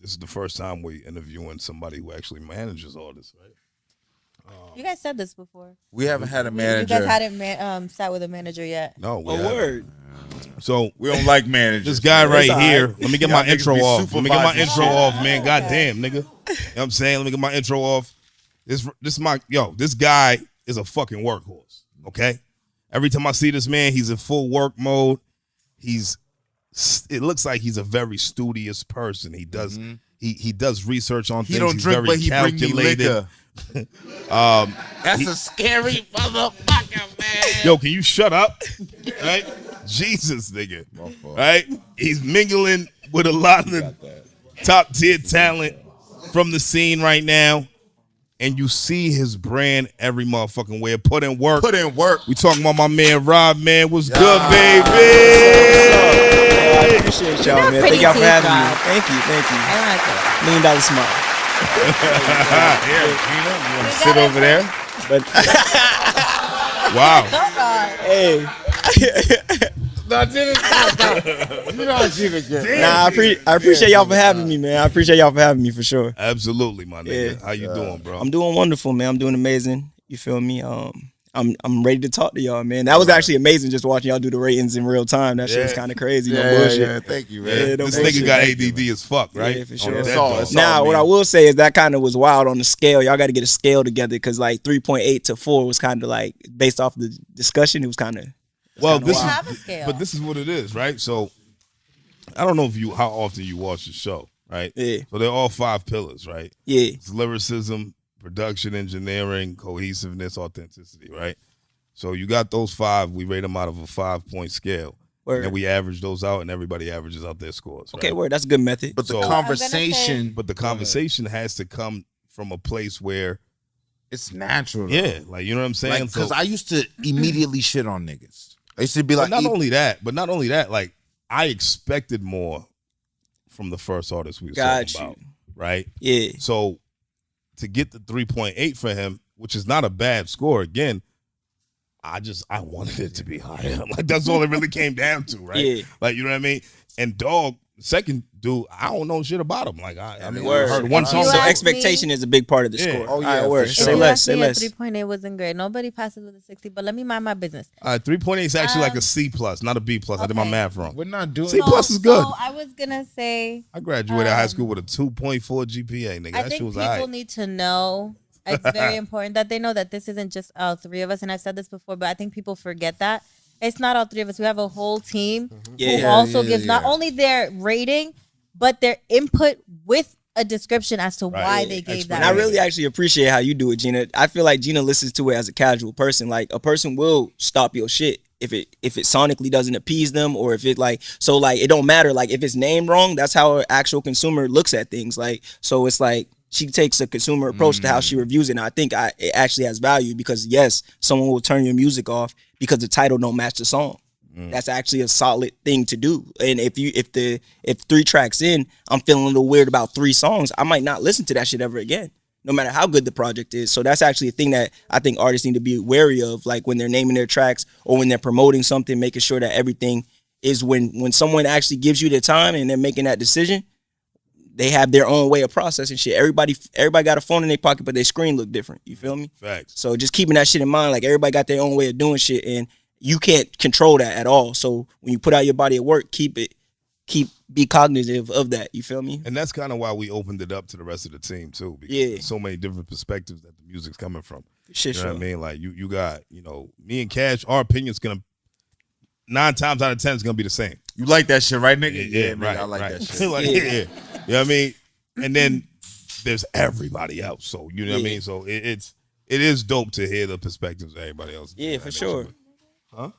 this is the first time we're interviewing somebody who actually manages all this, right? You guys said this before. We haven't had a You manager. guys hadn't sat with a manager yet. No, we A haven't. word. So We don't like managers. this guy right all here, right. let me get Y'all my niggas intro be off. Let me get my supervising intro shit. off, man. Goddamn, nigga. You know what I'm saying? Let me get my intro off. This guy is a fucking workhorse, okay? Every time I see this man, he's in full work mode. It looks like he's a very studious person. He does he does research on He things. don't He's drink, very but he bring me calculated. liquor. That's a scary motherfucker, man. Yo, can you shut up? Right? Jesus, nigga. Right? He's mingling with a lot of the top tier talent from the scene right now. And you see his brand every motherfucking way. Put in work. Put in work. We talking about my man Rob, man. What's good, I baby? appreciate y'all, man. pretty Thank y'all for teeth, having me. Rob. Thank you. I don't like that. $1 million smile. Here, Gina, you want to sit over there? But Wow. hey, No, Gina, stop. You know Gina good. nah, I appreciate y'all for having me, man. I appreciate y'all for having me for sure. Absolutely, my nigga. Yeah. How you doing, bro? I'm doing wonderful, man. I'm doing amazing. You feel me? I'm ready to talk to y'all, man. That was actually amazing just watching y'all do the ratings in real time. That shit was kind of crazy. No bullshit. Yeah, thank you, man. Yeah, no This bullshit. nigga got ADD as fuck, right? Yeah, for On sure. that It's all- dog. it's Now, me. what I will say is that kind of was wild on the scale. Y'all got to get a scale together because like 3.8 to 4 was kind of like based off the discussion. It was kind of Well, kinda this wild. is, Have a scale. but this is what it is, right? So I don't know how often you watch the show, right? Yeah. So they're all 5 pillars, right? Yeah, It's lyricism, production, engineering, cohesiveness, authenticity, right? So you got those 5. We rate them out of a 5-point scale. word. And we average those out, and everybody averages out their scores. Okay, right? word. That's a good method. But the So- conversation, But the conversation has to come from a place where, it's natural. though. yeah, like, you know what I'm saying? Like, because I used to immediately shit on niggas. I used to be like, But not only that, like, I expected more from the first artist we were Got talking you. about, right? Yeah, So to get the 3.8 for him, which is not a bad score, again, I wanted it to be higher. Like, that's all it really came down to, right? Yeah. Like, you know what I mean? And Dog, second dude, I don't know shit about him. Like, I mean, Word. I heard one If song. you so ask expectation is a big part of the Yeah. score. Oh, yeah, All right, for word. sure. Say You less. asked Say me less. 3.8 wasn't great. Nobody passes with a 60, but let me mind my business. 3.8 is actually like a C plus, not a B plus. I did my Okay. math wrong. we're not doing See, plus is good. So I was gonna say, I graduated high school with a 2.4 GPA, nigga. I That shit think was people all right. need to know. It's very important that they know that this isn't just all 3 of us. And I've said this before, but I think people forget that. It's not all 3 of us. We have a whole team who Yeah. also gives not only their rating, but their input with a description as to why Right. they gave Explain. that. And I rating. really actually appreciate how you do it, Gina. I feel like Gina listens to it as a casual person. Like a person will stop your shit if it sonically doesn't appease them, or if it like so like it don't matter. Like if it's named wrong, that's how an actual consumer looks at things. Like so it's like she takes a consumer approach to how she reviews it. And I think it actually has value because yes, someone will turn your music off because the title don't match the song. That's actually a solid thing to do. And if 3 tracks in, I'm feeling a little weird about 3 songs, I might not listen to that shit ever again, no matter how good the project is. So that's actually a thing that I think artists need to be wary of, like when they're naming their tracks or when they're promoting something, making sure that everything is when someone actually gives you the time and they're making that decision, they have their own way of processing shit. Everybody got a phone in their pocket, but their screen look different. You feel me? Facts. So just keeping that shit in mind, like everybody got their own way of doing shit, and you can't control that at all. So when you put out your body of work, be cognitive of that. You feel me? And that's kind of why we opened it up to the rest of the team too, because Yeah. there's so many different perspectives that the music's coming from. Shit, You know sure. what I mean? Like you got, me and Cash, our opinion's gonna 9 times out of 10 is gonna be the same. You like that shit, right, nigga? Yeah, nigga, right. I like right. that shit. Like, Yeah. yeah. You know what I mean? And then there's everybody else. So you know what I Yeah. mean? So it is dope to hear the perspectives of everybody else. Yeah, for sure. Huh?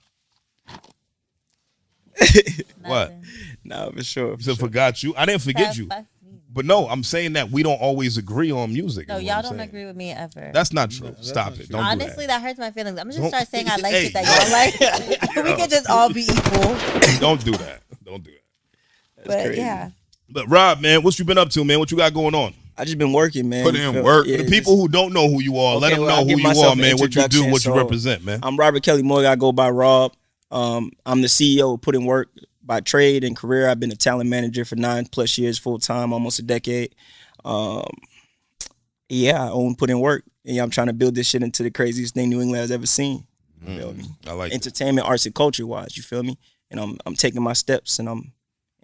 What? Nothing. Nah, for sure. You said forgot you. I didn't forget you. Fuck me. But no, I'm saying that we don't always agree on music. No, is what y'all I'm don't saying. agree with me ever. That's not true. Stop it. Don't Honestly, do that hurts my feelings. I'm just Don't- start saying I like Hey, shit that y'all like. We could just all be equal. that. Don't do that. Don't do that. But crazy. yeah. But Rob, man, what you been up to, man? What you got going on? I just been working, man. Put You in feel- work. Yeah, The people who don't know who you are, let Okay, them well, know I'll who give you myself are, an man. What you do, introduction. what you So, represent, man. I'm Robert Kelly Morgan. I go by Rob. I'm the CEO of Put in Work. by trade and career, I've been a talent manager for 9+ years, full time, almost a decade. Yeah, I own Put in Work. And I'm trying to build this shit into the craziest thing New England has ever seen. You feel me? I like entertainment, arts, and culture wise. You feel me? And I'm taking my steps, and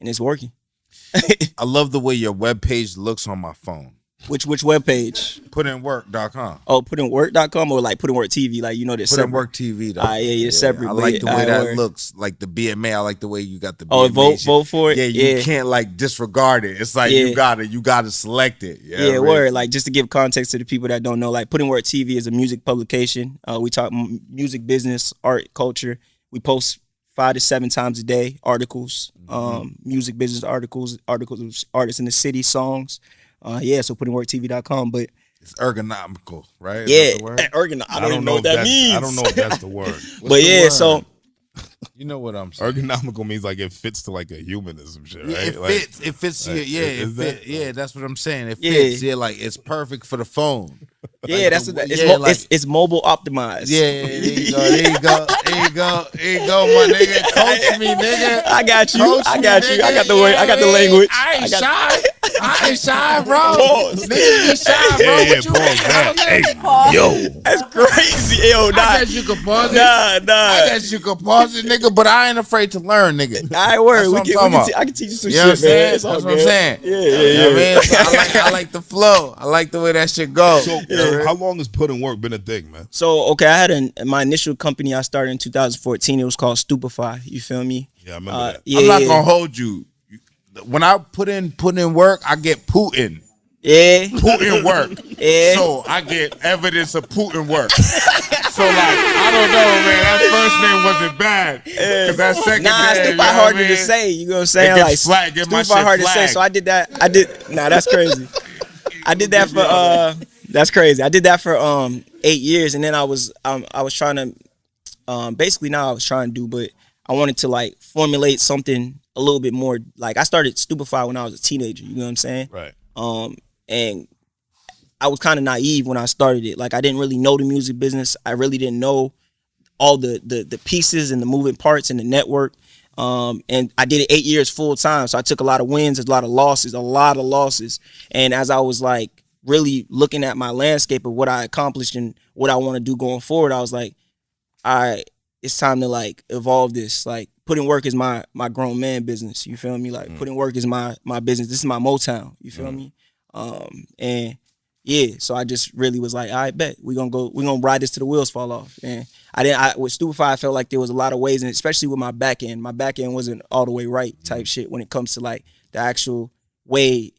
it's working. I love the way your webpage looks on my phone. Which webpage? Putinwork.com. Oh, putinwork.com or like Put in Work TV? Like, you know, there's Put in Work TV though. Yeah, it's separate. I like the way that word. looks. Like the BMA. I like the way you got the BMA. Oh, shit. vote for it. Yeah, you can't like disregard it. It's like you gotta select it. Yeah, word. Like, just to give context to the people that don't know, like Put in Work TV is a music publication. We talk music, business, art, culture. We post 5 to 7 times a day articles, music business articles of artists in the city, songs. So putinworktv.com, but it's ergonomical, right? Yeah, ergonomical. I don't even know what that means. I don't know if that's the word. But yeah, so you know what I'm saying. Ergonomical means like it fits to like a human or some shit, right? It fits. Yeah, that's what I'm saying. It Yeah. fits. Yeah, like it's perfect for the phone. Yeah, Like it's mobile optimized. Yeah, there you go, my nigga. Coach me, nigga. I got you. Coach I me, got you. nigga. I got the word. I got the language. I ain't got- shy. I ain't shy, bro. Pause. Niggas be shy, bro. Yeah, What you pause mean? that. Pause. Yo, That's crazy. Yo, nah. I guess you can pause it. Nah. I guess you can pause it, nigga. But I ain't afraid to learn, nigga. All right, word. That's what I'm talking about. I can teach you some You know what I'm shit, man. saying? It's That's all what I'm good. saying. Yeah. You know what I mean? So I like the flow. I like the way that shit goes. so how long has Put in Work been a thing, man? So, okay, I had my initial company I started in 2014. It was called Stupefy. You feel me? Yeah, I remember that. I'm not gonna hold you. When I put in work, I get Putin. Yeah. Putin work. Yeah. So I get evidence of Putin work. So like, I don't know, man. That first name wasn't bad. Cause that second Nah, name, Stupefy you know what harder I mean? to say. You know what I'm saying? It gets flagged, get my Stupefy shit hard to say. flagged. So I did that. Nah, that's crazy. I did that for that's crazy. I did that for 8 years, and then I was trying to basically now I was trying to do, but I wanted to like formulate something a little bit more. Like, I started Stupefy when I was a teenager. You know what I'm saying? Right. And I was kind of naive when I started it. Like, I didn't really know the music business. I really didn't know all the pieces and the moving parts and the network. And I did it 8 years full time. So I took a lot of wins, a lot of losses. And as I was like really looking at my landscape of what I accomplished and what I want to do going forward, I was like, all right, it's time to like evolve this. Like, Put in Work is my grown man business. You feel me? Like, Put in Work is my business. This is my Motown. You feel me? And yeah, so I just really was like, all right, bet we're gonna ride this till the wheels fall off. And with Stupefy, I felt like there was a lot of ways, and especially with my back end wasn't all the way right type shit when it comes to like the actual way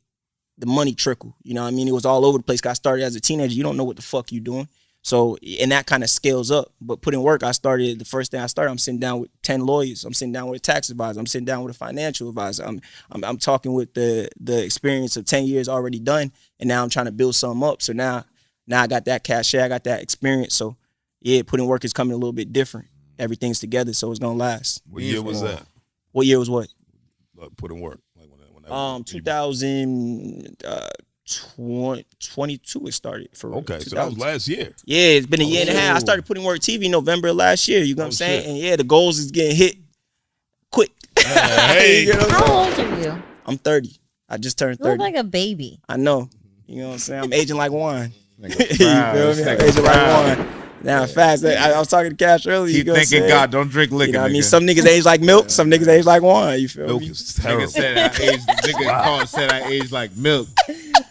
the money trickle. You know what I mean? It was all over the place. 'Cause I started as a teenager. You don't know what the fuck you doing. So, and that kind of scales up. But Put in Work, the first thing I started, I'm sitting down with 10 lawyers. I'm sitting down with a tax advisor. I'm sitting down with a financial advisor. I'm talking with the experience of 10 years already done. And now I'm trying to build something up. So now I got that cachet. I got that experience. So yeah, Put in Work is coming a little bit different. Everything's together, so it's going to last. What year was that? What year was what? Put in Work. Like when 2022 it started for Okay, so that was last year. Yeah, it's been a year and a half. I started Put in Work TV November of last year. You know what I'm saying? Shit. And yeah, the goals is getting hit quick. Hey. You know what I'm saying? How old are you? I'm 30. I just turned You look 30. like a baby. I know. You know what I'm saying? I'm aging like wine. You feel me? proud. I'm This nigga aging proud. like wine. Now, fast. I was talking to Cash earlier. Keep you know what I'm thinking, saying? God, don't drink liquor. You know what I mean? nigga. Some niggas age like milk. Some niggas age like wine. You feel Milk me? is Nigga terrible. said I aged. Nigga called said I aged like milk.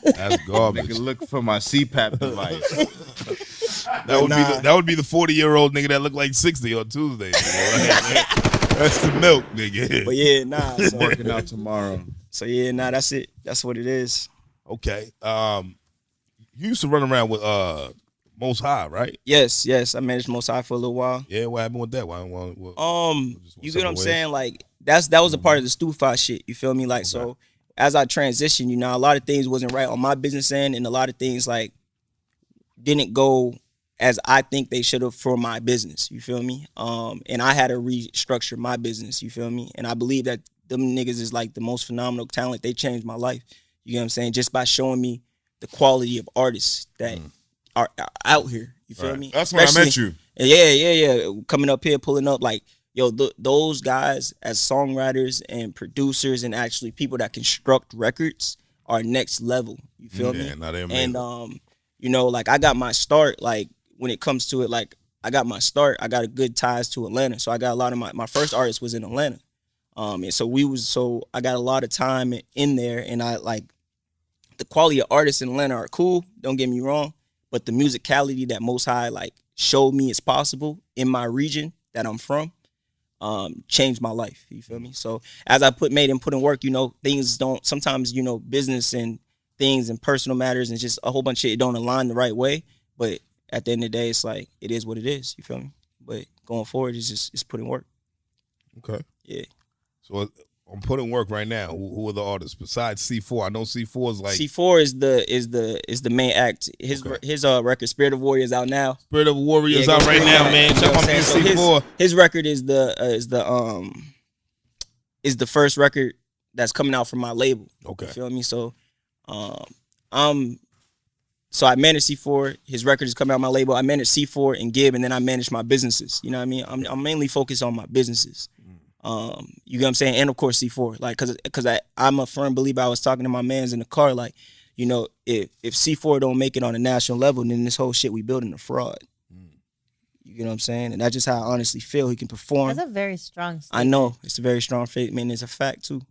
That's garbage. Nigga look for my CPAP device. That would be the 40-year-old nigga that looked like 60 on Tuesday. That's the milk, nigga. But yeah, nah. So, Working out tomorrow. so yeah, nah. That's it. That's what it is. Okay. You used to run around with Most High, right? Yes. I managed Most High for a little while. Yeah. What happened with that? Why You get what I'm saying? Like, that was a part of the Stupefy shit. You feel me? Like, so as I transitioned, you know, a lot of things wasn't right on my business end, and a lot of things like didn't go as I think they should have for my business. You feel me? And I had to restructure my business. You feel me? And I believe that them niggas is like the most phenomenal talent. They changed my life. You know what I'm saying? Just by showing me the quality of artists that are out here. You feel me? That's when I met Especially- you. Yeah. Coming up here, pulling up, like yo, those guys as songwriters and producers and actually people that construct records are next level. You feel me? Yeah, no, they And amazing. you know, like I got my start. Like when it comes to it, like I got my start. I got a good ties to Atlanta, so I got a lot of my first artist was in Atlanta. And so I got a lot of time in there, and I like the quality of artists in Atlanta are cool. Don't get me wrong, but the musicality that Most High like showed me is possible in my region that I'm from, changed my life. You feel me? So as I put in work, you know, things don't sometimes, you know, business and things and personal matters and just a whole bunch of shit don't align the right way. But at the end of the day, it's like it is what it is. You feel me? But going forward, it's putting work. Okay. Yeah. So I'm putting work right now. Who are the artists besides C4? I know C4 is like C4 is the main act. His record Spirit of Warrior is out now. Spirit of Warriors Yeah, out go right stream now, that. man. You know Check what my I'm man saying? So C4. his record is the first record that's coming out from my label. Okay. You feel me? So so I manage C4. His record is coming out my label. I manage C4 and Gib, and then I manage my businesses. You know what I mean? I'm mainly focused on my businesses. You get what I'm saying? And of course C4. Like cause I'm a firm believer. I was talking to my mans in the car, like, you know, if C4 don't make it on a national level, then this whole shit we building a fraud. You get what I'm saying? And that's just how I honestly feel. He can perform. That's a very strong I statement. know. It's a very strong statement. It's a fact too.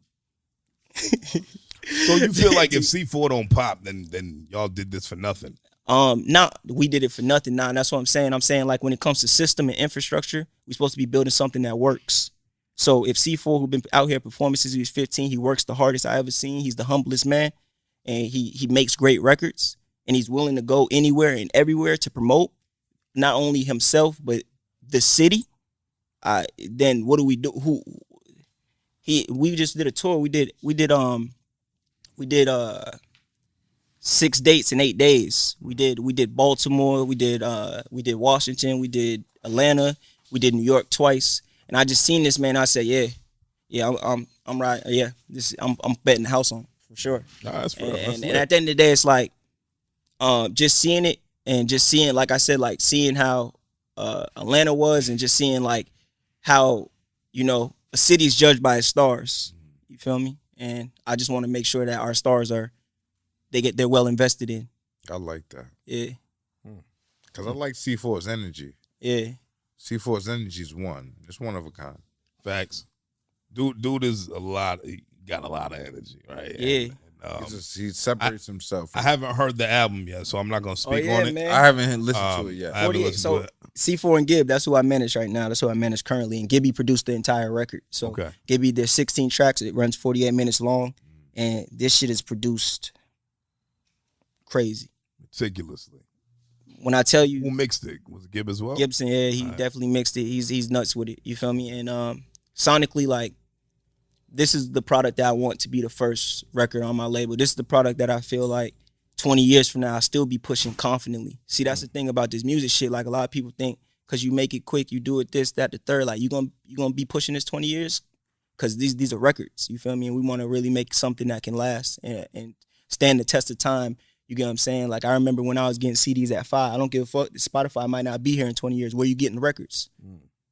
So you feel like if C4 don't pop, then y'all did this for nothing? Nah, we did it for nothing. Nah, that's what I'm saying. I'm saying like when it comes to system and infrastructure, we're supposed to be building something that works. So if C4, who been out here performing since he was 15, he works the hardest I ever seen. He's the humblest man, and he makes great records, and he's willing to go anywhere and everywhere to promote not only himself but the city. Then what do we do? We just did a tour. We did 6 dates in 8 days. We did Baltimore, we did Washington, we did Atlanta, we did New York twice. And I just seen this man. I said, yeah, I'm right. Yeah, I'm betting the house on for sure. Nah, that's real. And at the end of the day, it's like just seeing it and just seeing, like I said, like seeing how Atlanta was, and just seeing like how, you know, a city's judged by its stars. You feel me? And I just want to make sure that our stars they're well invested in. I like that. Yeah. Because I like C4's energy. Yeah. C4's energy is one. It's one of a kind. Facts. Dude is he got a lot of energy, right? Yeah. And, He separates himself. I haven't heard the album yet, so I'm not gonna speak on it. man. I haven't listened to it yet. I haven't listened So to it. C4 and Gib, that's who I manage right now. That's who I manage currently. And Gibby produced the entire record. So Okay. Gibby, there's 16 tracks. It runs 48 minutes long. And this shit is produced crazy. Meticulously. When I tell Who you, mixed it? Was it Gib as well? Gibson, yeah, he definitely mixed it. He's nuts with it. You feel me? And sonically, like, this is the product that I want to be the first record on my label. This is the product that I feel like 20 years from now I'll still be pushing confidently. See, that's the thing about this music shit. Like, a lot of people think because you make it quick, you do it this, that, the third. Like, you gonna be pushing this 20 years? Because these are records. You feel me? And we want to really make something that can last and stand the test of time. You get what I'm saying? Like, I remember when I was getting CDs at 5. I don't give a fuck. Spotify might not be here in 20 years. Where you getting records?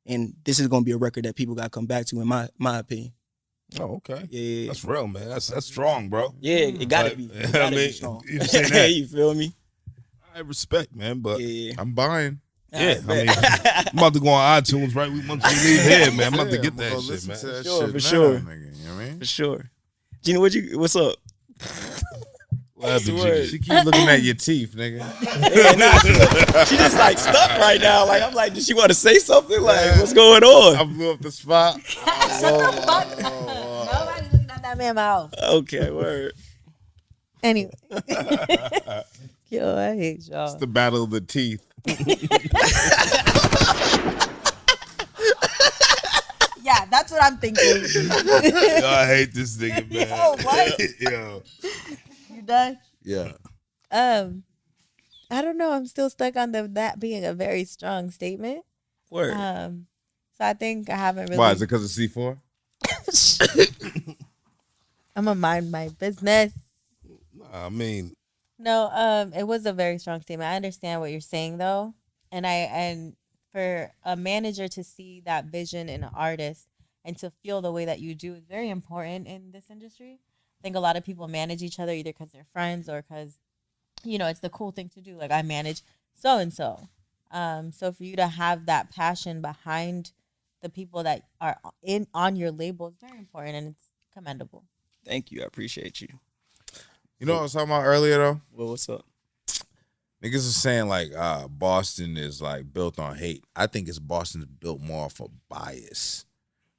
And this is gonna be a record that people gotta come back to, in my opinion. Oh, okay. Yeah. That's real, man. That's strong, bro. Yeah, it gotta But, be. I It gotta mean, be strong. you saying that. You feel me? I respect, man, but Yeah. I'm buying. yeah, I mean, I'm about to go on iTunes right once we leave here, man. I'm about to get I'm that gonna shit, listen man. to that Sure, shit for now, sure. nigga, you know what I mean? For sure. Gina, what's up? What happened, word? Gigi? She keep looking at your teeth, nigga. Yeah, nah, she just like stuck right now. Like, I'm like, does she want to say something? Like, what's going I on? blew up the spot. Nobody's looking at that man mouth. Okay, word. Anyway. Yo, I hate y'all. It's the battle of the teeth. Yeah, that's what I'm thinking. Yo, I hate this nigga, man. Yo, what? Yo. You done? Yeah. I don't know. I'm still stuck on that being a very strong statement. Word. So I think I haven't really. Why? Is it because of C4? I'm gonna mind my business. I mean, No, it was a very strong statement. I understand what you're saying though, and for a manager to see that vision in an artist and to feel the way that you do is very important in this industry. I think a lot of people manage each other either because they're friends or because, it's the cool thing to do. Like I manage so and so. So for you to have that passion behind the people that are on your label is very important and it's commendable. Thank you. I appreciate you. You know what I was talking about earlier though? Well, what's up? Niggas is saying like Boston is like built on hate. I think Boston's built more off of bias.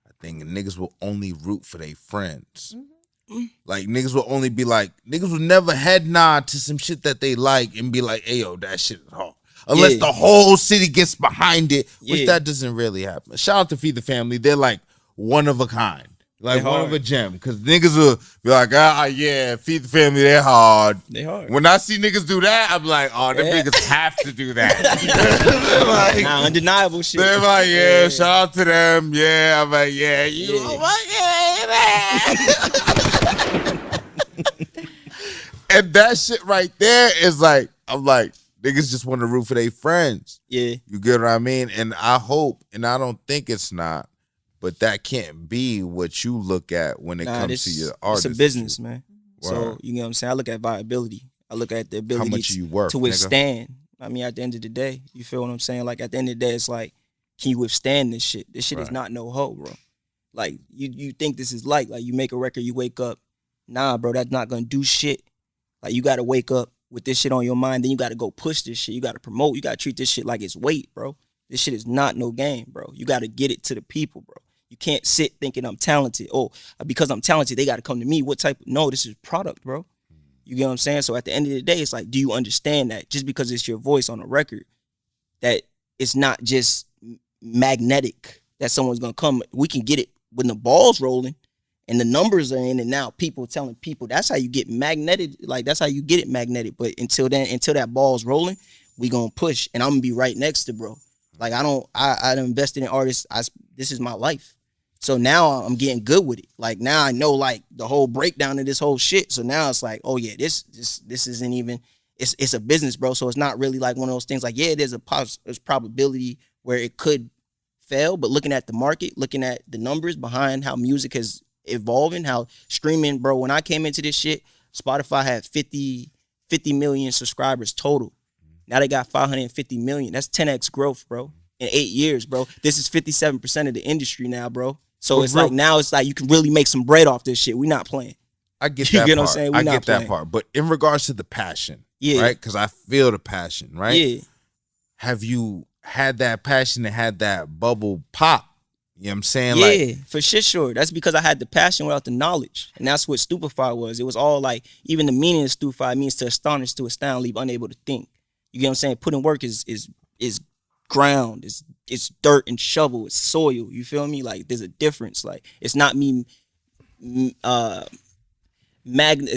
I think niggas will only root for their friends. Mm-hmm. Like niggas will only be like, niggas will never head nod to some shit that they like and be like, hey yo, that shit is hard. Unless the whole city gets behind it, which that doesn't really happen. Shout out to Feed the Family. They're like one of a kind. Like one of a gem. Because niggas will be like, yeah, Feed the Family, they're hard. They hard. When I see niggas do that, I'm like, oh, them niggas have to do that. Like, undeniable shit. They're like, yeah, shout out to them. Yeah, I'm like, yeah, you. Oh my God. And that shit right there is like, I'm like, niggas just want to root for their friends. Yeah. You get what I mean? And I hope, and I don't think it's not, but that can't be what you look at when it comes to your artist. It's a business, man. Wow. So, you know what I'm saying? I look at viability. I look at the ability how much you worth, to withstand. Nigga? I mean, at the end of the day, you feel what I'm saying? Like, at the end of the day, it's like, can you withstand this shit? This shit is not no hoe, bro. Like, you think this is like you make a record, you wake up. Nah, bro, that's not going to do shit. Like, you got to wake up with this shit on your mind, then you got to go push this shit. You got to promote. You got to treat this shit like it's weight, bro. This shit is not no game, bro. You got to get it to the people, bro. You can't sit thinking I'm talented. Oh, because I'm talented, they got to come to me. What type? No, this is product, bro. You get what I'm saying? So at the end of the day, it's like, do you understand that just because it's your voice on a record, that it's not just magnetic, that someone's going to come. We can get it when the ball's rolling and the numbers are in, and now people telling people, that's how you get magnetic. Like, that's how you get it magnetic. But until then, until that ball's rolling, we going to push. And I'm going to be right next to bro. Like, I invested in artists. This is my life. So now I'm getting good with it. Like, now I know, like, the whole breakdown of this whole shit. So now it's like, oh yeah, this isn't even, it's a business, bro. So it's not really like one of those things like, yeah, there's probability where it could fail, but looking at the market, looking at the numbers behind how music is evolving, how streaming, bro, when I came into this shit, Spotify had 50 million subscribers total. Now they got 550 million. That's 10x growth, bro. In 8 years, bro. This is 57% of the industry now, bro. So it's like, now it's like you can really make some bread off this shit. We not playing. I get you that get part. What I'm saying? I get that part. But in regards to the passion, right? Because I feel the passion, right? Yeah. Have you had that passion and had that bubble pop? You know what I'm saying? Yeah, like, for shit, sure. That's because I had the passion without the knowledge. And that's what stupefied was. It was all like, even the meaning of stupefied means to astonish, to astound, leave unable to think. You get what I'm saying? Putting work is ground, it's dirt and shovel, it's soil. You feel me? Like, there's a difference. Like, it's not me it's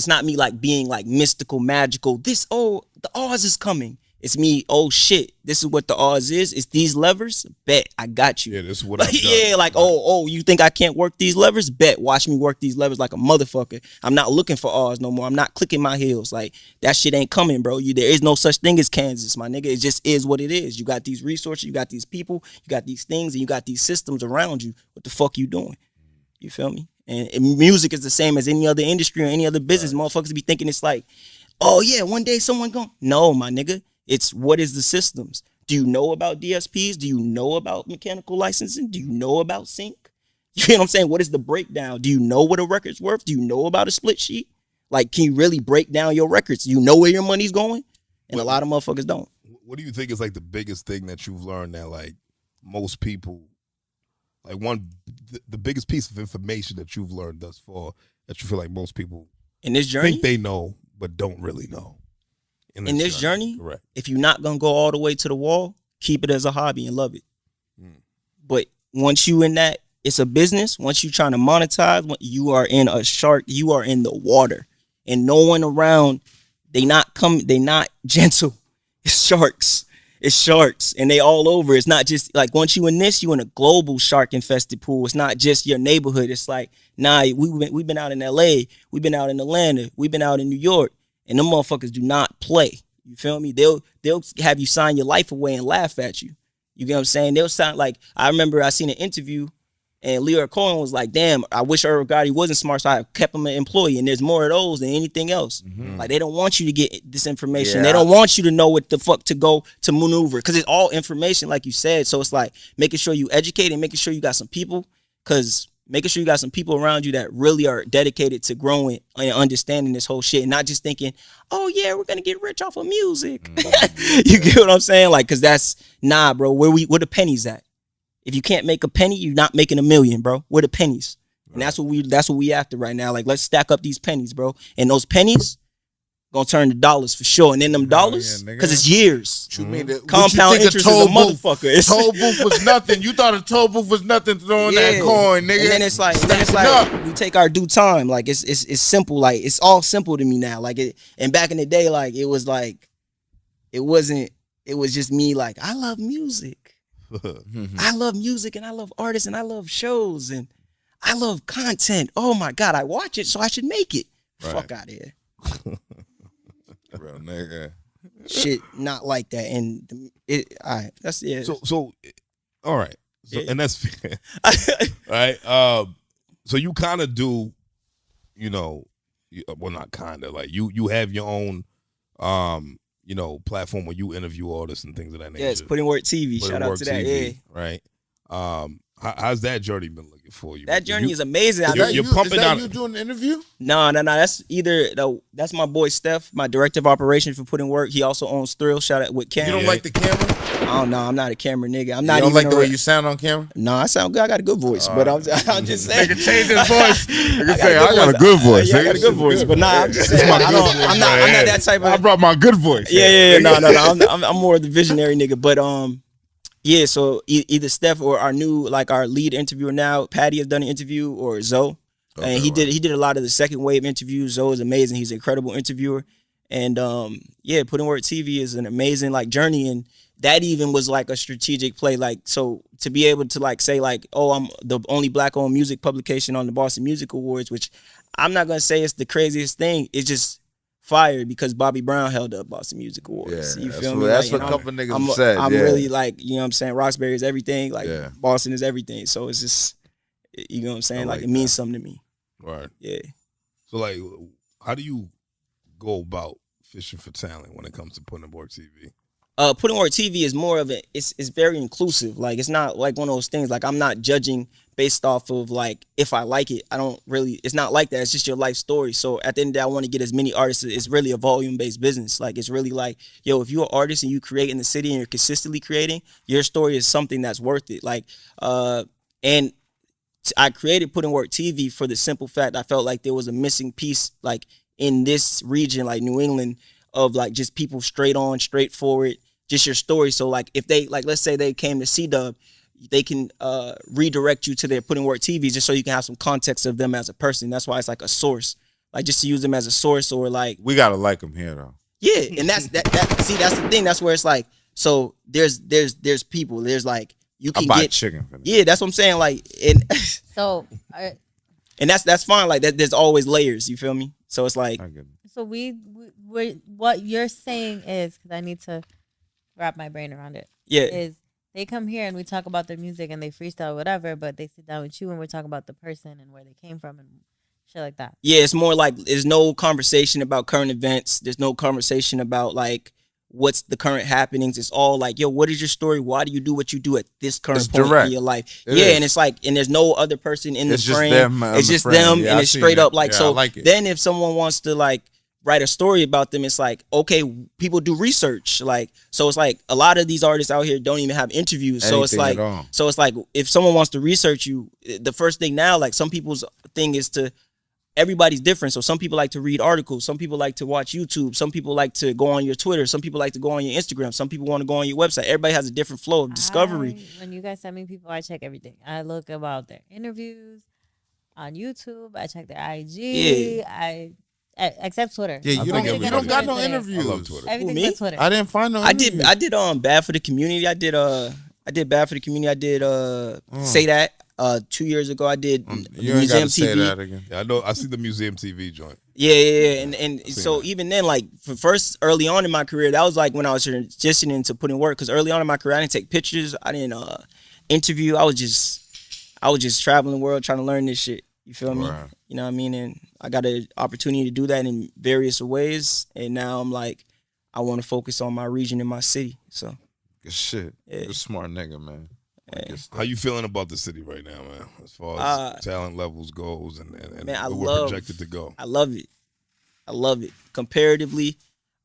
not me like being like mystical, magical. The Oz is coming. It's me, oh shit, this is what the Oz is. It's these levers. Bet, I got you. Yeah, this is what I've done. Yeah, like, oh, you think I can't work these levers? Bet, watch me work these levers like a motherfucker. I'm not looking for Oz no more. I'm not clicking my heels. Like, that shit ain't coming, bro. There is no such thing as Kansas, my nigga. It just is what it is. You got these resources, you got these people, you got these things, and you got these systems around you. What the fuck you doing? You feel me? And music is the same as any other industry or any other business. Right. Motherfuckers be thinking it's like, oh yeah, one day someone gon'. No, my nigga. It's what is the systems? Do you know about DSPs? Do you know about mechanical licensing? Do you know about sync? You know what I'm saying? What is the breakdown? Do you know what a record's worth? Do you know about a split sheet? Like, can you really break down your records? Do you know where your money's going? And a lot of motherfuckers don't. What do you think is like the biggest thing that you've learned that like most people, like the biggest piece of information that you've learned thus far that you feel like most people in this journey think they know but don't really know? In this journey, correct. If you're not gonna go all the way to the wall, keep it as a hobby and love it. But once you in that, it's a business. Once you trying to monetize, you are in a shark. You are in the water, and no one around. They not gentle. It's sharks. It's sharks, and they all over. It's not just like once you in this, you in a global shark infested pool. It's not just your neighborhood. It's like, nah, we've been out in LA, we've been out in Atlanta, we've been out in New York. And them motherfuckers do not play. You feel me? They'll have you sign your life away and laugh at you. You get what I'm saying? They'll sound like, I remember I seen an interview and Leo Cohen was like, damn, I wish Irv Gotti wasn't smart, so I kept him an employee. And there's more of those than anything else. Like, they don't want you to get this information. Yeah. They don't want you to know what the fuck to go to maneuver, because it's all information, like you said. So it's like making sure you educate and making sure you got some people, because making sure you got some people around you that really are dedicated to growing and understanding this whole shit, and not just thinking, oh yeah, we're gonna get rich off of music. You get what I'm saying? Like, cause that's nah, bro. Where the pennies at? If you can't make a penny, you're not making a million, bro. Where the pennies? Right. And that's what we after right now. Like, let's stack up these pennies, bro. And those pennies gonna turn to dollars for sure. And then them dollars, because it's years. You mean compound interest is a motherfucker. Toll booth was nothing. You thought a toll booth was nothing throwing that coin, nigga. And then it's like we take our due time. Like, it's simple. Like, it's all simple to me now. Like, and back in the day, like, it was like, it was just me, like, I love music. I love music and I love artists and I love shows and I love content. Oh my God, I watch it, so I should make it. Right. Fuck out of here. Real nigga. Shit, not like that. And all right, that's it. So, all right. So, and that's right. So you kind of do, well, not kind of, like you have your own, platform where you interview artists and things of that nature. Yes, Putting Work TV. Shout out to that. TV, right. How's that journey been looking for you? That journey is amazing. You're pumping out. You doing an interview? No. That's my boy Steph, my director of operations for Putting Work. He also owns Thrill. Shout out with camera. You don't like the camera? Oh no, I'm not a camera nigga. I'm not. You don't even like the way you sound on camera? No, I sound good. I got a good voice, but I'm just saying. Nigga change his voice. Nigga say I got a good voice. Yeah, I got a good voice, but nah, I'm just saying. I'm not that type of. I brought my good voice. Yeah. No. I'm more of the visionary nigga, but yeah. So either Steph or our lead interviewer now, Patty, has done an interview, or Zoe, and he did a lot of the second wave interviews. Zoe is amazing. He's an incredible interviewer, and Putting Work TV is an amazing journey, and that even was like a strategic play. Like, so to be able to say oh, I'm the only black-owned music publication on the Boston Music Awards, which I'm not gonna say it's the craziest thing. It's just fire because Bobby Brown held up Boston Music Awards. Yeah, you feel me? That's what a couple niggas said. I'm really you know what I'm saying? Roxbury is everything. Boston is everything. So it's just, you know what I'm saying? Like, it means something to me. Right. Yeah. So how do you go about fishing for talent when it comes to Putting Work TV? Putting Work TV is more of it's very inclusive. Like, it's not like one of those things. Like, I'm not judging based off of if I like it. It's not like that. It's just your life story. So at the end of the day, I want to get as many artists. It's really a volume-based business. Like, it's really if you're an artist and you create in the city and you're consistently creating, your story is something that's worth it. And I created Putting Work TV for the simple fact I felt like there was a missing piece, in this region, New England, of just people straight on, straightforward, just your story. So if they let's say they came to C-Dub, they can redirect you to their Putting Work TV just so you can have some context of them as a person. That's why it's a source, just to use them as a source, or we gotta like them here though. Yeah, and that's see, that's the thing. That's where it's so there's people. There's you can get chicken for that. Yeah, that's what I'm saying. And so and that's fine. There's always layers. You feel me? So it's so we what you're saying is, because I need to wrap my brain around it. Yeah, is they come here and we talk about their music and they freestyle whatever, but they sit down with you and we're talking about the person and where they came from and shit like that. Yeah, it's more there's no conversation about current events. There's no conversation about what's the current happenings. It's all yo, what is your story? Why do you do what you do at this current point in your life? And it's and there's no other person in the frame. It's just them, and it's straight up so. Then if someone wants to write a story about them, it's okay, people do research. So it's a lot of these artists out here don't even have interviews. So it's if someone wants to research you, the first thing now, some people's thing is everybody's different. So some people like to read articles. Some people like to watch YouTube. Some people like to go on your Twitter. Some people like to go on your Instagram. Some people want to go on your website. Everybody has a different flow of discovery. When you guys send me people, I check everything. I look about their interviews on YouTube. I check their IG. Except Twitter. Yeah, you don't got no interviews. I love Twitter. Everything but Twitter. I didn't find no interviews. I did Bad for the Community. I did Bad for the Community. I did Say That. 2 years ago I did You ain't museum gotta say TV. that again. Yeah, I know. I see the museum TV joint. Yeah. And so that. even then, like first early on in my career, that was like when I was transitioning into putting work. Because early on in my career, I didn't take pictures. I didn't interview. I was just traveling the world trying to learn this shit. You feel me? Right. You know what I mean? And I got an opportunity to do that in various ways. And now I'm like, I want to focus on my region and my city. So Good shit. Yeah. You're a smart nigga, man. Good stuff. How you feeling about the city right now, man? As far as talent levels goes and man, I where we're love- projected to go. I love it. I love it. Comparatively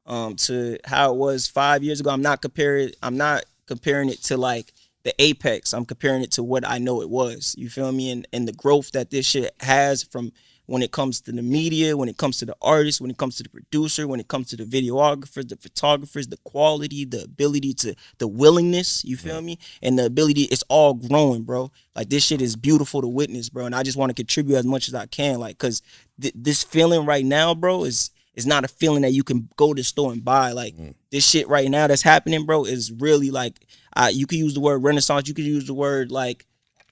to how it was 5 years ago, I'm not comparing it to like the apex. I'm comparing it to what I know it was. You feel me? And the growth that this shit has from when it comes to the media, when it comes to the artists, when it comes to the producer, when it comes to the videographers, the photographers, the quality, the ability to, the willingness, you feel me? And the ability, it's all growing, bro. Like this shit is beautiful to witness, bro. And I just want to contribute as much as I can. Like, cause this feeling right now, bro, is not a feeling that you can go to the store and buy. Like this shit right now that's happening, bro, is really like, you could use the word renaissance. You could use the word like,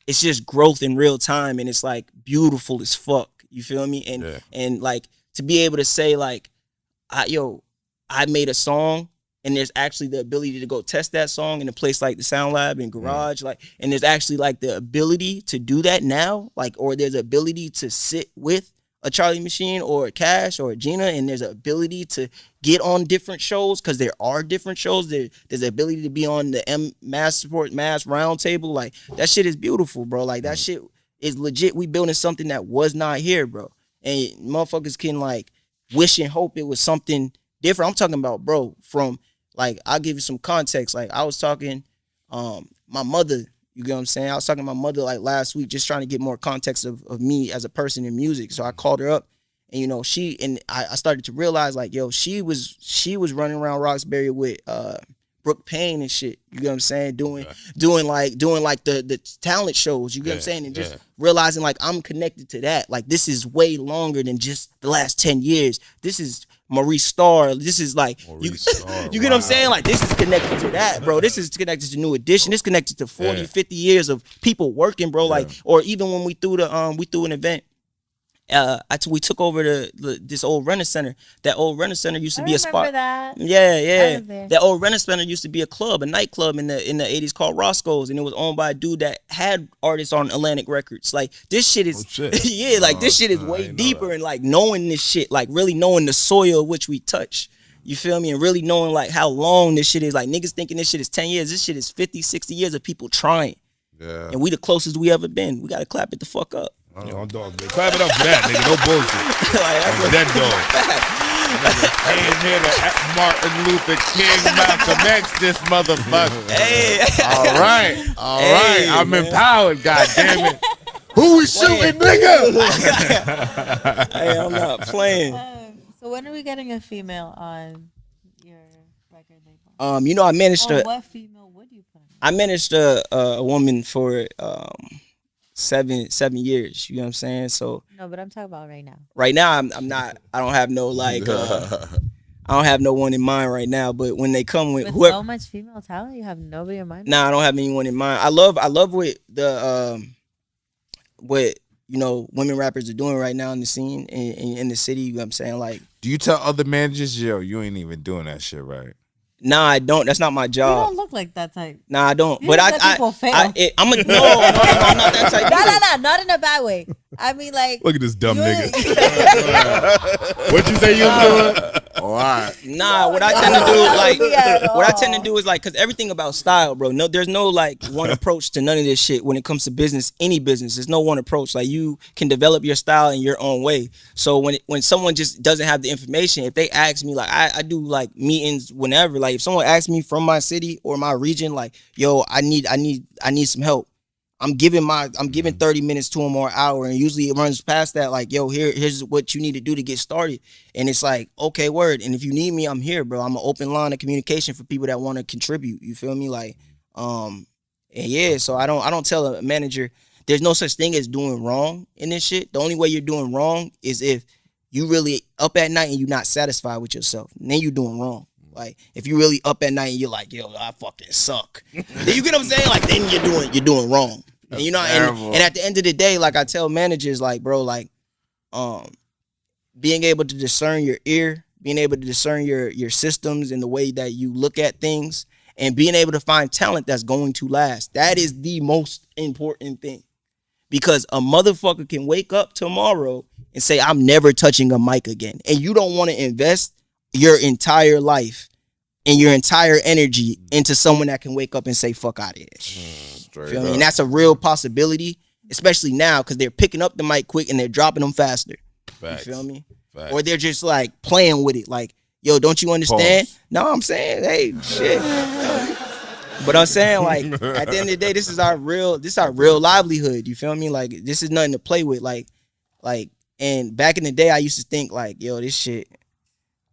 it's just growth in real time. And it's like beautiful as fuck. You feel me? And like to be able to say like, I made a song and there's actually the ability to go test that song in a place like the Sound Lab and Garage, like, and there's actually like the ability to do that now, like, or there's ability to sit with a Charlie Machine or a Cash or a Gina, and there's an ability to get on different shows because there are different shows. There's the ability to be on the Mass Roundtable. Like that shit is beautiful, bro. Like that shit is legit. We building something that was not here, bro. And motherfuckers can like wish and hope it was something different. I'm talking about, bro, from like, I'll give you some context. Like I was talking, my mother, you get what I'm saying? I was talking to my mother like last week, just trying to get more context of me as a person in music. So I called her up and, you know, I started to realize like, yo, she was running around Roxbury with, Brooke Payne and shit. You get what I'm saying? Doing like the talent shows. You get what I'm saying? And just realizing like I'm connected to that. Like this is way longer than just the last 10 years. This is Maurice Starr. This is like you get what I'm saying? Like this is connected to that, bro. This is connected to New Edition. This is connected to 40, 50 years of people working, bro. Like, or even when we threw an event. We took over this old Renner Center. That old Renner Center used to be a spot. That. Yeah. I was there. That old Renner Center used to be a club, a nightclub in the 80s called Roscoe's, and it was owned by a dude that had artists on Atlantic Records. Like this shit is this shit is way deeper, and like knowing this shit, like really knowing the soil which we touch. You feel me? And really knowing like how long this shit is. Like niggas thinking this shit is 10 years. This shit is 50, 60 years of people trying. Yeah. And we the closest we ever been. We gotta clap it the fuck up. Yo, dog, man. Clap it up for that, nigga. No bullshit. Like, that dog. Ain't here to Martin Luther King, Malcolm X, this motherfucker. Hey. All right. Hey, I'm man. empowered, goddammit. Who we shooting, nigga? Hey, I'm not playing. So when are we getting a female on your record label? You know, I managed to. What female would you put on? I managed a woman for 7 years. You know what I'm saying? So No, but I'm talking about right now. right now, I'm not. I don't have no like. I don't have no one in mind right now. But when they come with With whoever, so much female talent, you have nobody in mind. nah, I don't have anyone in mind. I love what the what you know women rappers are doing right now in the scene in the city. You know what I'm saying? Like, Do you tell other managers, yo, you ain't even doing that shit right? nah, I don't. That's not my You job. don't look like that type. Nah, I don't. You But just let people fail. I'm a no, I'm not that type. either. No, not in a bad way. I mean, like, Look at this dumb nigga. What you say you was doing? Oh, all right. Nah, what I tend to do is like at what I all. tend to do is like because everything about style, bro. No, there's no like one approach to none of this shit when it comes to business. Any business, there's no one approach. Like you can develop your style in your own way. So when someone just doesn't have the information, if they ask me, like I do like meetings whenever. Like if someone asks me from my city or my region, like yo, I need some help. I'm giving 30 minutes to them or an hour, and usually it runs past that. Like, yo, here's what you need to do to get started, and it's like, okay, word. And if you need me, I'm here, bro. I'm an open line of communication for people that want to contribute. You feel me? Like, and yeah. So I don't tell a manager there's no such thing as doing wrong in this shit. The only way you're doing wrong is if you really up at night and you're not satisfied with yourself. And then you're doing wrong. Like if you really up at night and you're like, yo, I fucking suck. Then you get what I'm saying? Like then you're doing wrong. And you know, Terrible. and at the end of the day, like I tell managers, like, bro, like, being able to discern your ear, being able to discern your systems and the way that you look at things, and being able to find talent that's going to last. That is the most important thing. Because a motherfucker can wake up tomorrow and say, I'm never touching a mic again. And you don't want to invest your entire life and your entire energy into someone that can wake up and say, fuck out of here. Feel me? And that's a real possibility, especially now, because they're picking up the mic quick and they're dropping them faster. Facts. You feel me? Facts. Or they're just like playing with it. Like, yo, don't you understand? Pause. No, I'm saying, hey, shit. But I'm saying, like, at the end of the day, this is our real livelihood. You feel me? Like, this is nothing to play with. Like, and back in the day, I used to think like, yo, this shit,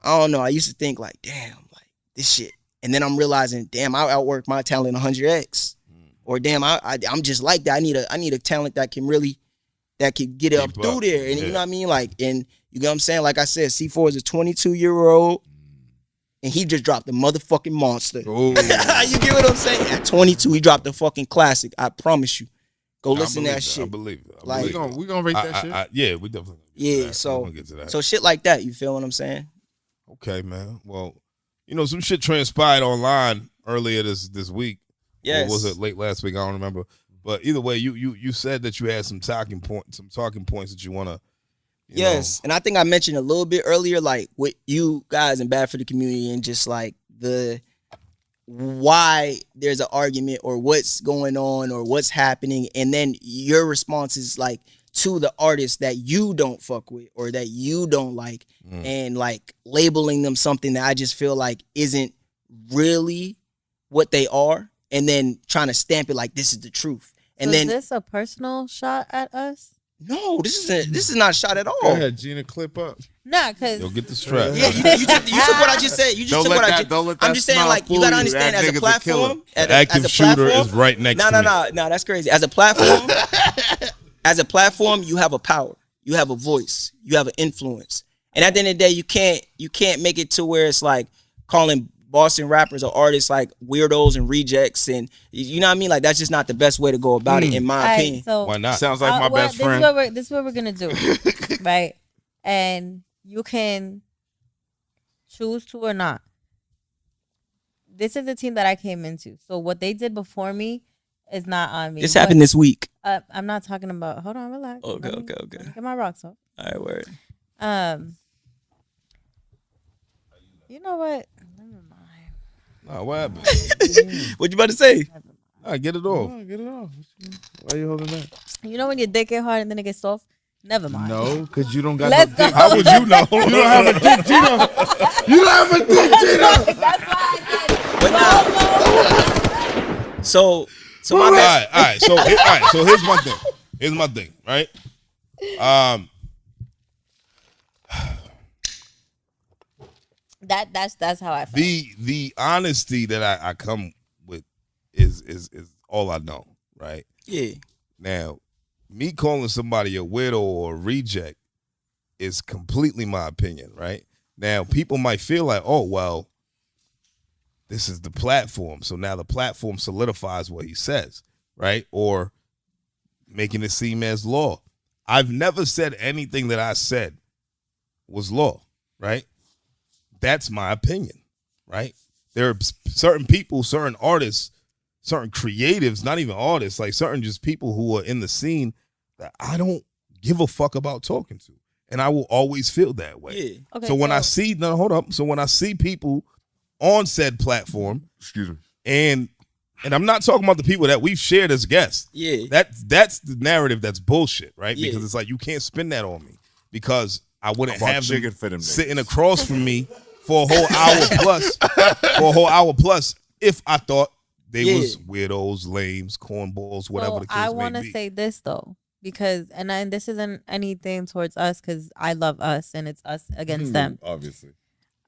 I don't know. I used to think like, damn, like this shit. And then I'm realizing, damn, I outwork my talent 100x. Or damn, I'm just like that. I need a talent that can get it up through there. And you know what I mean? Like, and you know what I'm saying? Like I said, C4 is a 22-year-old. And he just dropped a motherfucking monster. You get what I'm saying? At 22, he dropped a fucking classic. I promise you. Go listen to that shit. I believe it. Like, we gonna rate that shit. Yeah, we definitely. Yeah, so shit like that. You feel what I'm saying? Okay, man. Well, you know, some shit transpired online earlier this week. Yes. Or was it late last week? I don't remember. But either way, you said that you had some talking points that you wanna. Yes, and I think I mentioned a little bit earlier, like with you guys and Bad for the Community, and just like the why there's an argument or what's going on or what's happening, and then your response is like to the artists that you don't fuck with or that you don't like, and like labeling them something that I just feel like isn't really what they are, and then trying to stamp it like this is the truth. And so then is this a personal shot at us? no, this is not a shot at all. Go ahead, Gina, clip up. Nah, cause Yo, get the strap. Yeah, you took what I just said. You just took what I just. I'm just saying, like, you gotta understand as a platform. The active shooter is right next to me. No, that's crazy. As a platform, you have a power, you have a voice, you have an influence, and at the end of the day, you can't make it to where it's like calling Boston rappers or artists like weirdos and rejects, and you know what I mean. Like that's just not the best way to go about it, in my opinion. So why not? Sounds like my best friend. This is what we're gonna do, right? And you can choose to or not. This is the team that I came into. So what they did before me is not on me. This happened this week. I'm not talking about. Hold on, relax. Okay. Let me get my rocks off. All right, word. You know what? Never mind. Nah, what happened? What you about to say? Nah, get it off. Get it off. Why you holding that? You know when your dick get hard and then it gets soft? Never mind. No, because you don't got Let's no go. dick. How would you know? You don't have a dick, Gina. You don't have a dick, Gina. That's why I said. So my All bad. right. So here's my thing. Here's my thing. Right. That's how I feel. The honesty that I come with is all I know. Right. Yeah. Now, me calling somebody a widow or a reject is completely my opinion, right? Now, people might feel like, oh, well, this is the platform. So now the platform solidifies what he says, right? Or making it seem as law. I've never said anything that I said was law, right? That's my opinion, right? There are certain people, certain artists, certain creatives, not even artists, like certain just people who are in the scene that I don't give a fuck about talking to. And I will always feel that way. Yeah. Okay, So when I see, So when I see people on said platform, Excuse me. and I'm not talking about the people that we've shared as guests. Yeah. That's the narrative that's bullshit, right? Yeah. Because it's like you can't spin that on me because I wouldn't I bought have chicken them for them sitting niggas. across from me for a whole hour plus if I thought they was weirdos, lames, cornballs, whatever the case I may want to be. say this though, because and this isn't anything towards us, because I love us and it's us against them. Obviously.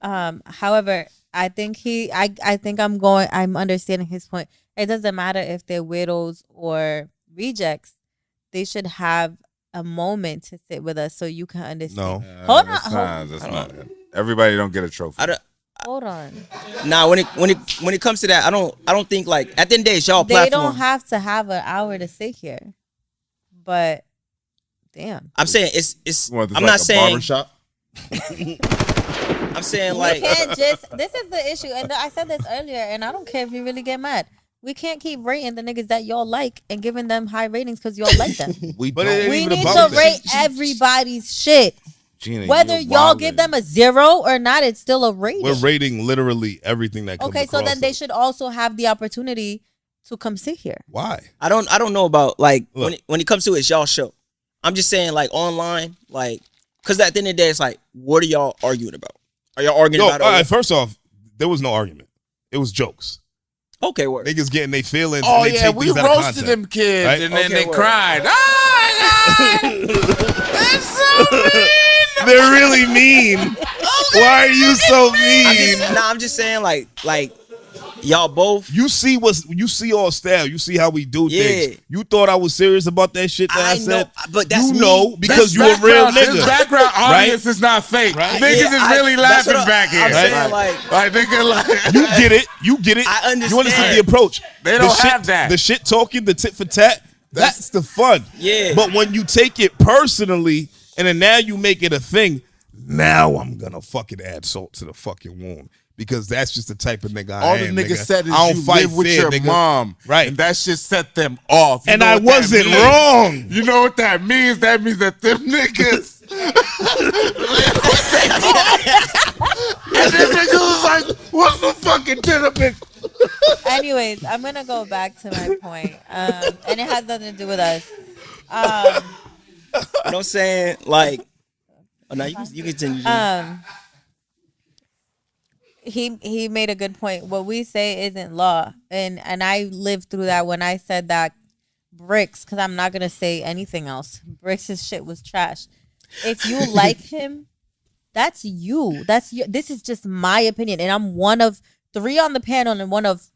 However, I think I'm understanding his point. It doesn't matter if they're widows or rejects. They should have a moment to sit with us so you can understand. No. Hold on. That's not. Everybody don't get a trophy. Hold on. Nah, when it comes to that, I don't think like at the end of the day, it's y'all They platform. don't have to have an hour to sit here, but damn. I'm saying it's. What, this I'm like not a saying. barbershop? I'm saying We like. can't just. This is the issue, and I said this earlier, and I don't care if you really get mad. We can't keep rating the niggas that y'all like and giving them high ratings because y'all like them. We But don't. it ain't We even need about to that. rate everybody's shit. Gina, Whether you're y'all wildin'. give them a 0 or not, it's still a rating. We're rating literally everything that comes Okay, so across then they us. should also have the opportunity to come sit here. Why? I don't know about like Look. when it comes to it's y'all show. I'm just saying like online, like because at the end of the day, it's like what are y'all arguing about? Are y'all arguing Yo, about? all right, first off, there was no argument. It was jokes. Okay, word. Niggas getting their feelings. Oh and they yeah, take we things out of roasted context. them kids, Right? and then Okay, they word. cried. Oh my god, that's so mean. They're really mean. Why are you so mean? I'm just saying like y'all both. You see all style. You see how we do Yeah. things. You thought I was serious about that shit that I, I know, said. but that's you me. know because This you a real background- nigga. This background audience Right? is not fake. Right. Niggas Yeah, is really that's laughing what back here. I'm saying, like like- nigga, like You get it. You get it. I understand. You understand the approach. They The don't shit- have that. The shit talking, the tit for tat. That's the fun. Yeah. But when you take it personally, and then now you make it a thing, now I'm gonna fucking add salt to the fucking wound. Because that's just the type of nigga I all am. the nigga said is I don't you fight live with fair, your nigga. mom, Right. And that shit set them off. You And know I what that wasn't means? wrong. You know what that means? That means that them niggas. And them niggas was like, "What's the fucking gentleman?" Anyways, I'm gonna go back to my point, and it has nothing to do with us. Um, You know what I'm saying? Like, oh no, you continue. he made a good point. What we say isn't law, and I lived through that when I said that Bricks, because I'm not gonna say anything else. Bricks' shit was trash. If you like him, that's you. That's you. This is just my opinion, and I'm one of 3 on the panel and one of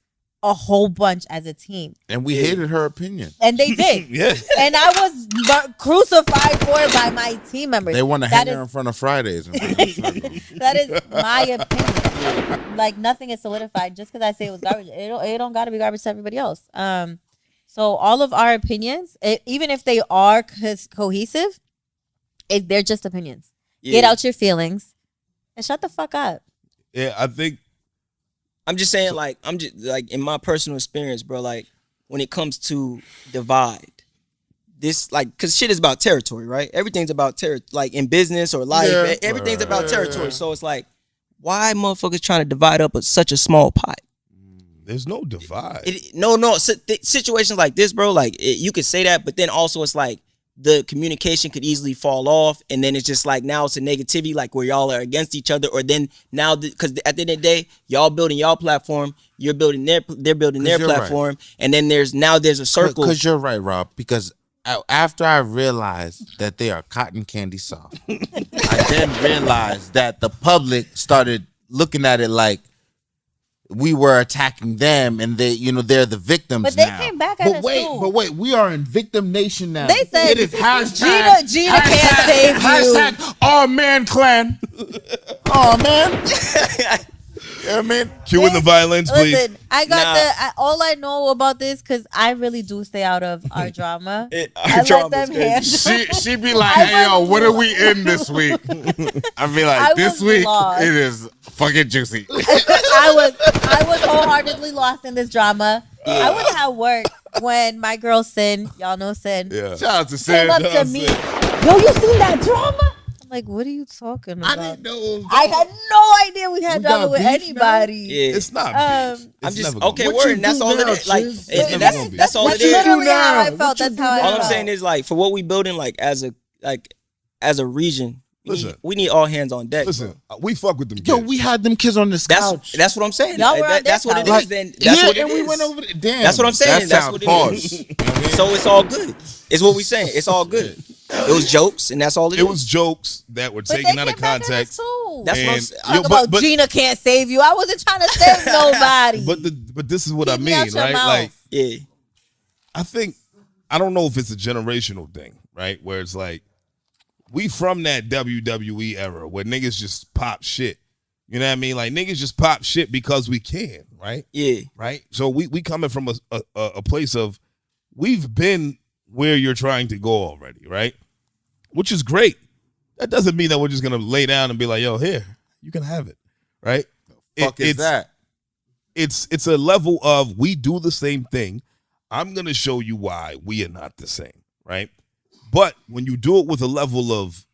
a whole bunch as a team. And we hated her opinion. And they did. Yeah. And I was crucified for it by my team members. They want to That hang her in front of Fridays. that is my opinion. Like nothing is solidified just because I say it was garbage. It don't got to be garbage to everybody else. So all of our opinions, even if they are cohesive, they're just opinions. Yeah. Get out your feelings and shut the fuck up. Yeah, I think I'm just saying, like, I'm just like in my personal experience, bro. Like, when it comes to divide, this like, cause shit is about territory, right? Everything's about territory. Like in business or life, Yeah. everything's about territory. So it's like, why motherfuckers trying to divide up such a small pot? there's no divide. Situations like this, bro. Like you could say that, but then also it's like the communication could easily fall off, and then it's just like now it's a negativity, like where y'all are against each other, or then now because at the end of the day, y'all building y'all platform, they're building their platform, and then there's a circle. Because you're right, Rob. Because after I realized that they are cotton candy soft, I then realized that the public started looking at it like we were attacking them, and they're the victims. But they now. came back at but us wait, too. But wait, we are in victim nation now. They said it is hashtag Gina can't save you. Hashtag all man clan. Oh man. I mean, Cue in the violins, please. Listen, I got Nah. all I know about this because I really do stay out of our drama. Our I drama let is them crazy. handle. she be like, I "Hey yo, was what are we in this week?" I be like, I "This was week lost. it is fucking juicy." I was wholeheartedly lost in this drama. I was at work when my girl Sin, y'all know Sin, Yeah. Shout out to came Sid. up to me. Yo, you seen that drama? I'm like, what are you talking I about? didn't know. I had no idea we had We drama got with beef now? anybody. Yeah. It's not Um, beef. I'm It's just never gonna okay. be. What Word, you and that's do all now, it is. Like, Chiz? It's and never gonna be. that's all That's it is. literally do how I now? felt. What you That's do how I now? All felt. I'm saying is like for what we building like as a region, Listen. we need all hands on deck. Listen, we fuck with them kids. Yo, we had them kids on this couch. That's what I'm saying. Y'all were on That's their what it couch. is. Then that's what it and we is. went over. Damn, That's what I'm saying. That That's sound what it pause. is. So it's all good. It's what we saying. It's all good. It was jokes, and that's all it It is. was jokes that were But they taken out came of back at us context. too. That's what I'm And- saying. Talk Yo, about but- Gina can't save you. I wasn't trying to save nobody. But this is what I Keep me out mean, your right? mouth. Like Yeah. I don't know if it's a generational thing, right? Where it's like we from that WWE era where niggas just pop shit. You know what I mean? Like niggas just pop shit because we can, right? Yeah. Right. So we coming from a place of we've been where you're trying to go already, right? Which is great. That doesn't mean that we're just gonna lay down and be like, yo, here, you can have it, right? Fuck is that? It's a level of we do the same thing. I'm gonna show you why we are not the same, right? But when you do it with a level of,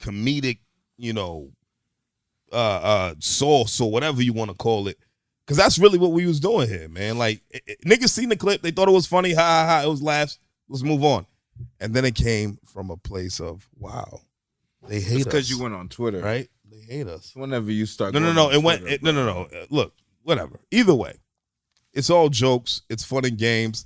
comedic, sauce or whatever you want to call it, because that's really what we was doing here, man. Like niggas seen the clip, they thought it was funny, ha ha ha, it was laughs. Let's move on. And then it came from a place of wow, they hate us because you went on Twitter, right? They hate us. Whenever you start, No. Look, whatever. Either way, it's all jokes. It's fun and games.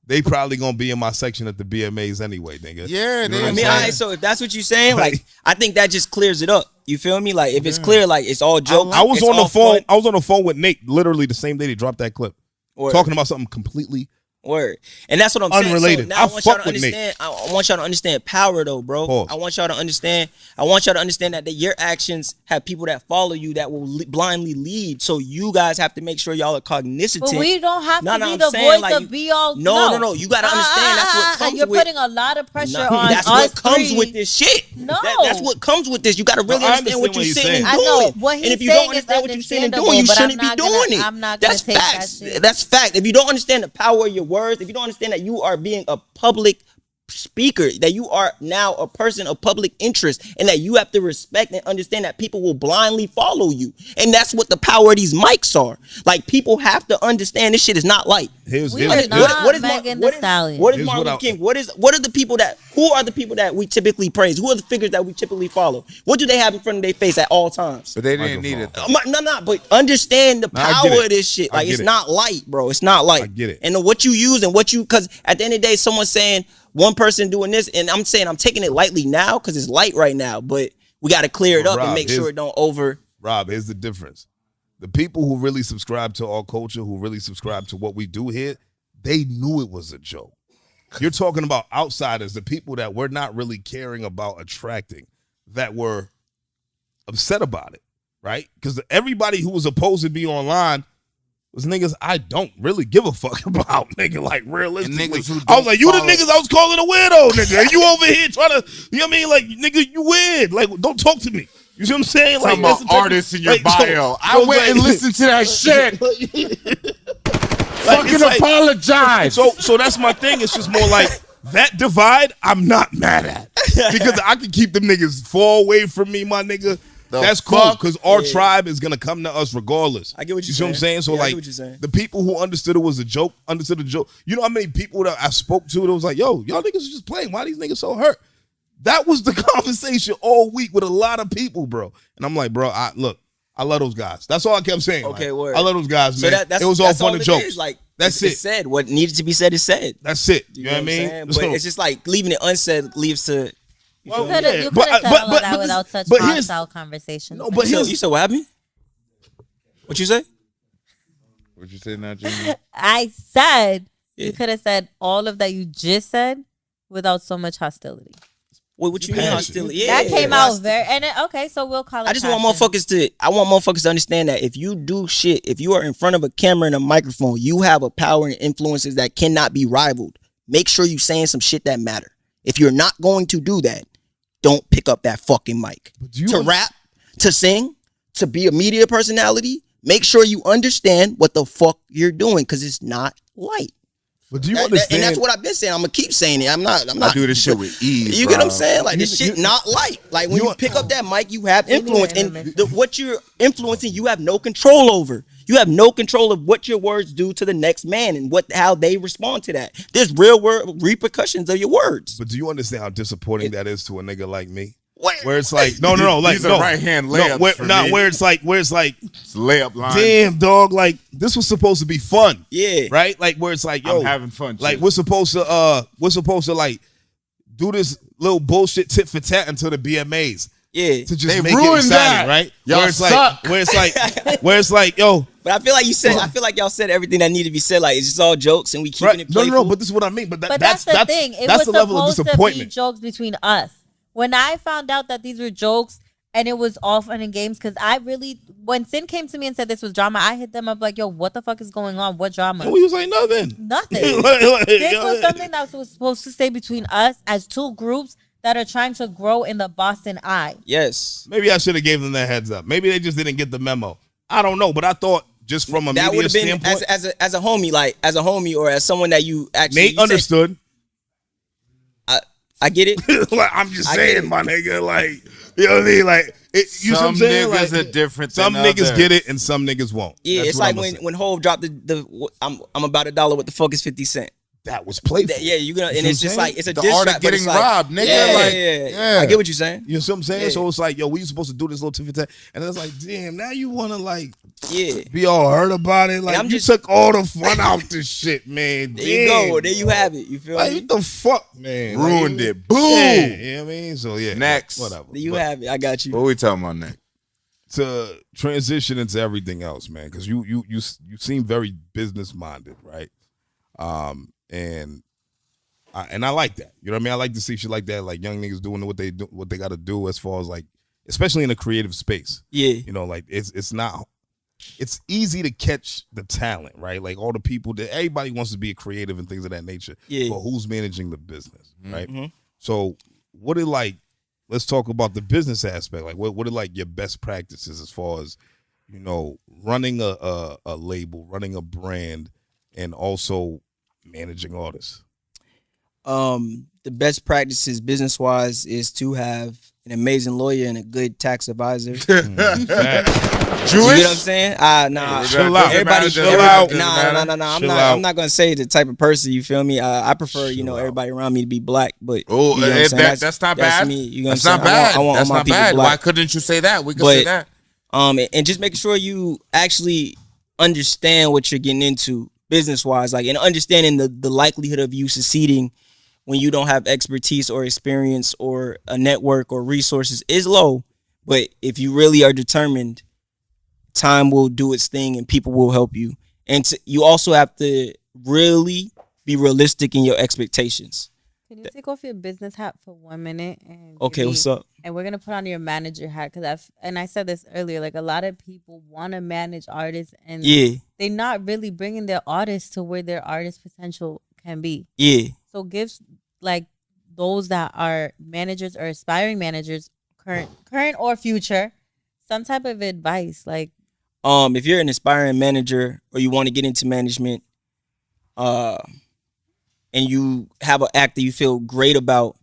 They probably gonna be in my section at the BMAs anyway, nigga. Yeah, You know what I I'm mean, saying? all right, so if that's what you're saying, like, I think that just clears it up. You feel me? Like, if it's clear, like, it's all jokes. I was it's on the all phone. fun. I was on the phone with Nate literally the same day they dropped that clip, Word. talking about something completely. Word. And that's what I'm saying. Unrelated. So now I want y'all fuck to with Nate. understand. I want y'all to understand power though, bro. Pause. I want y'all to understand. I want y'all to understand that your actions have people that follow you that will blindly lead. So you guys have to make sure y'all are cognizant. But we don't have to be I'm the saying, voice like, of be all. No. You gotta understand that's what comes You're with. putting a lot of pressure No, on that's us what comes three. with this shit. No. That's what comes with this. You gotta really No, I understand what understand you're what he's saying and saying. I doing. know. What And he's if you don't saying is understand what you're saying and understandable, doing, you but shouldn't I'm be not doing gonna- it. I'm not gonna That's take that facts. shit. That's fact. If you don't understand the power of your words, if you don't understand that you are being a public speaker, that you are now a person of public interest, and that you have to respect and understand that people will blindly follow you. And that's what the power of these mics are. Like, people have to understand this shit is not light. Here's We here's- are here's- not What is Megan what Thee is- Stallion. What is Here's Martin what Luther King? What are the people that, who are the people that we typically praise? Who are the figures that we typically follow? What do they have in front of their face at all times? but they didn't need it. Though. No, but understand the No, I power get it. of this shit. I Like, get it's it. not light, bro. It's not light. I get it. And what you use and what you, because at the end of the day, someone's saying one person doing this, and I'm saying I'm taking it lightly now because it's light right now, but we got to clear it up Rob, and make sure it don't over. Rob, here's the difference. The people who really subscribe to our culture, who really subscribe to what we do here, they knew it was a joke. You're talking about outsiders, the people that we're not really caring about attracting, that were upset about it, right? Because everybody who was opposed to be online was niggas I don't really give a fuck about, nigga. Like, realistically, niggas who I was like, you the don't follow- niggas I was calling a weirdo, nigga. And you over here trying to, you know what I mean? Like, nigga, you weird. Like, don't talk to me. You see what I'm saying? Talking Like, about artists in your like, bio. I so went like- and listened to that shit. Fucking it's like- apologize. So that's my thing. It's just more like that divide, I'm not mad at. Because I can keep them niggas far away from me, my nigga. The That's cool, fuck? because our tribe is gonna come to us regardless. I get what you're see what I'm saying? So Yeah, I like get what you're saying. the people who understood it was a joke, understood the joke. You know how many people that I spoke to that was like, yo, y'all niggas are just playing. Why these niggas so hurt? That was the conversation all week with a lot of people, bro. And I'm like, bro, I love those guys. That's all I kept saying. Okay, like, word. I love those guys, So man. that's it was all that's fun and it jokes. is. Like, That's it's it. said. What needed to be said is said. That's it. You know what I I'm mean? saying? But So- it's just like leaving it unsaid leaves to. You Well, could yeah, have but- said but- all but- of that but- without such but here's- hostile conversation. No, but You said what happened? What you say? What you say now, Jimmy? I said Yeah. you could have said all of that you just said without so much hostility. What you mean Passion. hostility? Yeah, That came yeah. out very okay. So we'll call it. I just want passion. motherfuckers to understand that if you do shit, if you are in front of a camera and a microphone, you have a power and influences that cannot be rivaled. Make sure you saying some shit that matter. If you're not going to do that, don't pick up that fucking mic. To rap, to sing, to be a media personality, make sure you understand what the fuck you're doing, because it's not light. But do you And understand? that's what I've been saying. I'm gonna keep saying it. I'm I not do this shit with ease. You get what I'm bro. saying? Like, this You- shit not light. Like, when you- you pick up that mic, you have need influence. an And intermission. what you're influencing, you have no control over. You have no control of what your words do to the next man and how they respond to that. There's real world repercussions of your words. But do you understand how disappointing that is to a nigga like me? Where- Where it's like, no, like These are no, right-hand no, layups where, for nah, me. where it's like, It's layup line. damn, dog, like this was supposed to be fun, Yeah. right? Like where it's like, yo, I'm having fun. like shit. we're supposed to like do this little bullshit tit for tat until the BMAs Yeah. to just They make it ruined exciting, that. right? Y'all where it's suck. like, where it's like, yo, But I feel like I feel like y'all said everything that needed to be said. Like, it's just all jokes and we keeping right? it No, playful. but this is what I mean. But, But that's the thing. It that's was the level of supposed to be disappointment. jokes between us. When I found out that these were jokes And it was all fun and games because I really, when Sin came to me and said this was drama, I hit them up like, yo, what the fuck is going on? What drama? And we was like, nothing. Nothing. Like, This yo, was something that was supposed to stay between us as two groups that are trying to grow in the Boston eye. Yes. maybe I should have gave them that heads up. Maybe they just didn't get the memo. I don't know, but I thought just from a That media would have been standpoint, as a homie, like as a homie or as someone that you actually Nate understood. I get it. Like, I'm just I get saying, it. my nigga. Like, you know what I mean? Like, you know what I'm saying? niggas Like, are different some than niggas others. get it and some niggas won't. Yeah, That's it's what like I'ma when say. Hove dropped the I'm about $1. What the fuck is 50 Cent? That was playful. Yeah, you gonna, You and see it's what just I'm like saying? it's a The diss art of track, but it's getting like, robbed, nigga. Yeah, Like, yeah. I get what you're saying. You know what I'm saying? Yeah. So it's like, yo, we supposed to do this little tiffy tack, and it's like, damn, now you want to like Yeah. be all hurt about it. Like, I'm you just- took all the fun out this shit, man. There you go. There you have it. You feel Like, me? what the fuck, man? Ruined Like, it. Boom. Yeah, you know what I mean? So yeah. Next. Whatever. There you But have it. I got you. What we talking about next? to transition into everything else, man, because you seem very business minded, right? And I like that. You know what I mean? I like to see shit like that, like young niggas doing what they got to do as far as like, especially in a creative space. Yeah. You know, like it's easy to catch the talent, right? Like all the people that everybody wants to be a creative and things of that nature. Yeah. But who's managing the business, right? Mhm. So what it like? Let's talk about the business aspect. Like what are like your best practices as far as, you know, running a label, running a brand, and also managing artists. The best practices business wise is to have an amazing lawyer and a good tax advisor. You Jewish? get what I'm saying? Nah. Chill out. Everybody, Chill out. Nah. Chill I'm out. not gonna say the type of person. You feel me? I prefer, Chill out. everybody around me to be black. But Oh, you know what I'm saying? that's not bad. Me. You know That's what I'm not saying? bad. I want That's all my not people bad. Why black. couldn't you say that? We could But- say that. And just making sure you actually understand what you're getting into business wise, like, and understanding the likelihood of you succeeding when you don't have expertise or experience or a network or resources is low. But if you really are determined, time will do its thing and people will help you. And you also have to really be realistic in your expectations. Can you take off your business hat for 1 minute? And Okay, maybe- what's up? And we're gonna put on your manager hat because I said this earlier. Like a lot of people want to manage artists, and Yeah, they're not really bringing their artists to where their artist potential can be. yeah. So give like those that are managers or aspiring managers, current or future, some type of advice. Like If you're an aspiring manager or you want to get into management, and you have an act that you feel great about,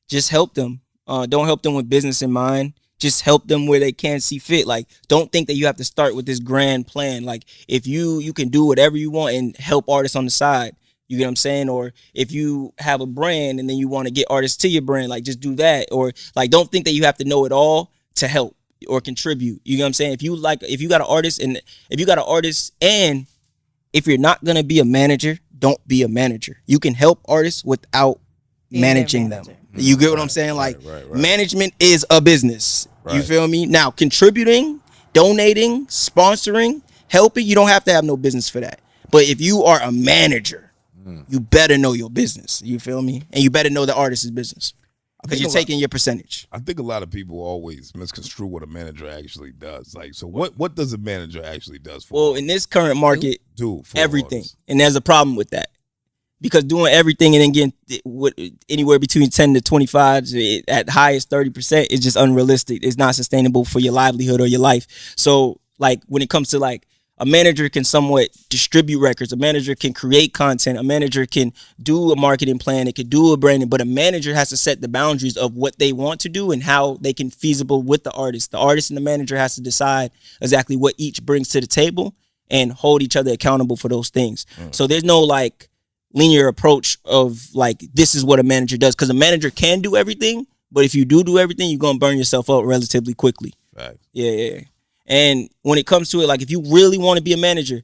just help them. Don't help them with business in mind. Just help them where they can see fit. Like, don't think that you have to start with this grand plan. Like, if you can do whatever you want and help artists on the side. You get what I'm saying? Or if you have a brand and then you want to get artists to your brand, like just do that. Or like, don't think that you have to know it all to help or contribute. You know what I'm saying? If you got an artist and if you're not going to be a manager, don't be a manager. You can help artists without Being their managing them. manager. You get what I'm saying? Like, right. management is a business. You Right. feel me? Now, contributing, donating, sponsoring, helping, you don't have to have no business for that. But if you are a manager, you better know your business. You feel me? And you better know the artist's business. Because you're taking your percentage. I think a lot of people always misconstrue what a manager actually does. Like, so what does a manager actually does for? Well, in this current market, do for everything. artists? And there's a problem with that. Because doing everything and then getting anywhere between 10 to 25 at highest 30% is just unrealistic. It's not sustainable for your livelihood or your life. So like when it comes to like a manager can somewhat distribute records, a manager can create content, a manager can do a marketing plan, it could do a branding, but a manager has to set the boundaries of what they want to do and how they can feasible with the artist. The artist and the manager has to decide exactly what each brings to the table and hold each other accountable for those things. So there's no like linear approach of like, this is what a manager does. Because a manager can do everything, but if you do everything, you're going to burn yourself up relatively quickly. Facts. Yeah. And when it comes to it, like if you really want to be a manager,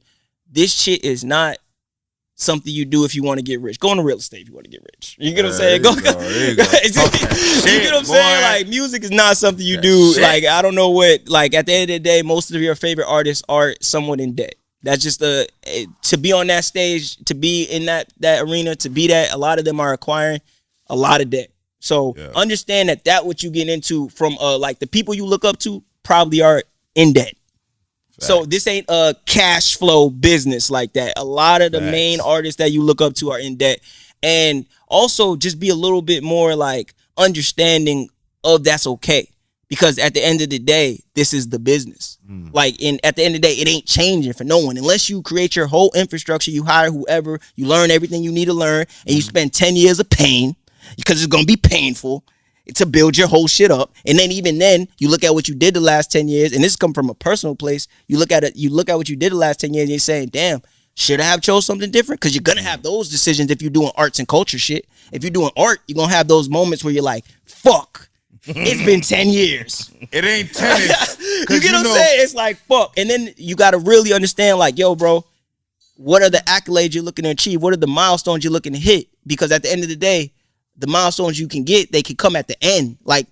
this shit is not something you do if you want to get rich. Go into real estate if you want to get rich. You get what I'm saying? There you go, there you go. You get what I'm saying? Like music is not something you do. shit. Like I don't know what. Like at the end of the day, most of your favorite artists are somewhat in debt. That's just to be on that stage, to be in that arena, to be that. A lot of them are acquiring a lot of debt. So Yeah. understand that what you get into from like the people you look up to probably are in debt. So this ain't a cash flow business like that. A lot of the main artists that you look up to are in debt. And also just be a little bit more like understanding of that's okay. Because at the end of the day, this is the business. Like at the end of the day, it ain't changing for no one. Unless you create your whole infrastructure, you hire whoever, you learn everything you need to learn, and you spend 10 years of pain because it's gonna be painful to build your whole shit up. And then even then, you look at what you did the last 10 years, and this come from a personal place. You look at it, you look at what you did the last 10 years, and you're saying, damn, should I have chose something different? Because you're gonna have those decisions if you're doing arts and culture shit. If you're doing art, you're gonna have those moments where you're like, fuck. It's been 10 years. It ain't tennis. You get what I'm saying? It's like, fuck. And then you got to really understand, like, yo, bro, what are the accolades you're looking to achieve? What are the milestones you're looking to hit? Because at the end of the day, the milestones you can get, they can come at the end. Like,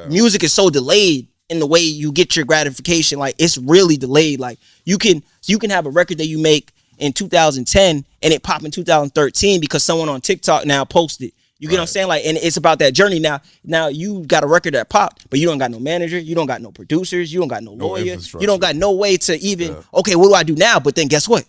music is so delayed in the way you get your gratification. Like, it's really delayed. Like, you can have a record that you make in 2010 and it pop in 2013 because someone on TikTok now posted. You get what I'm saying? Like, and it's about that journey. Now you got a record that popped, but you don't got no manager, you don't got no producers, you don't got no lawyer, you don't got no way to even, okay, what do I do now? But then guess what?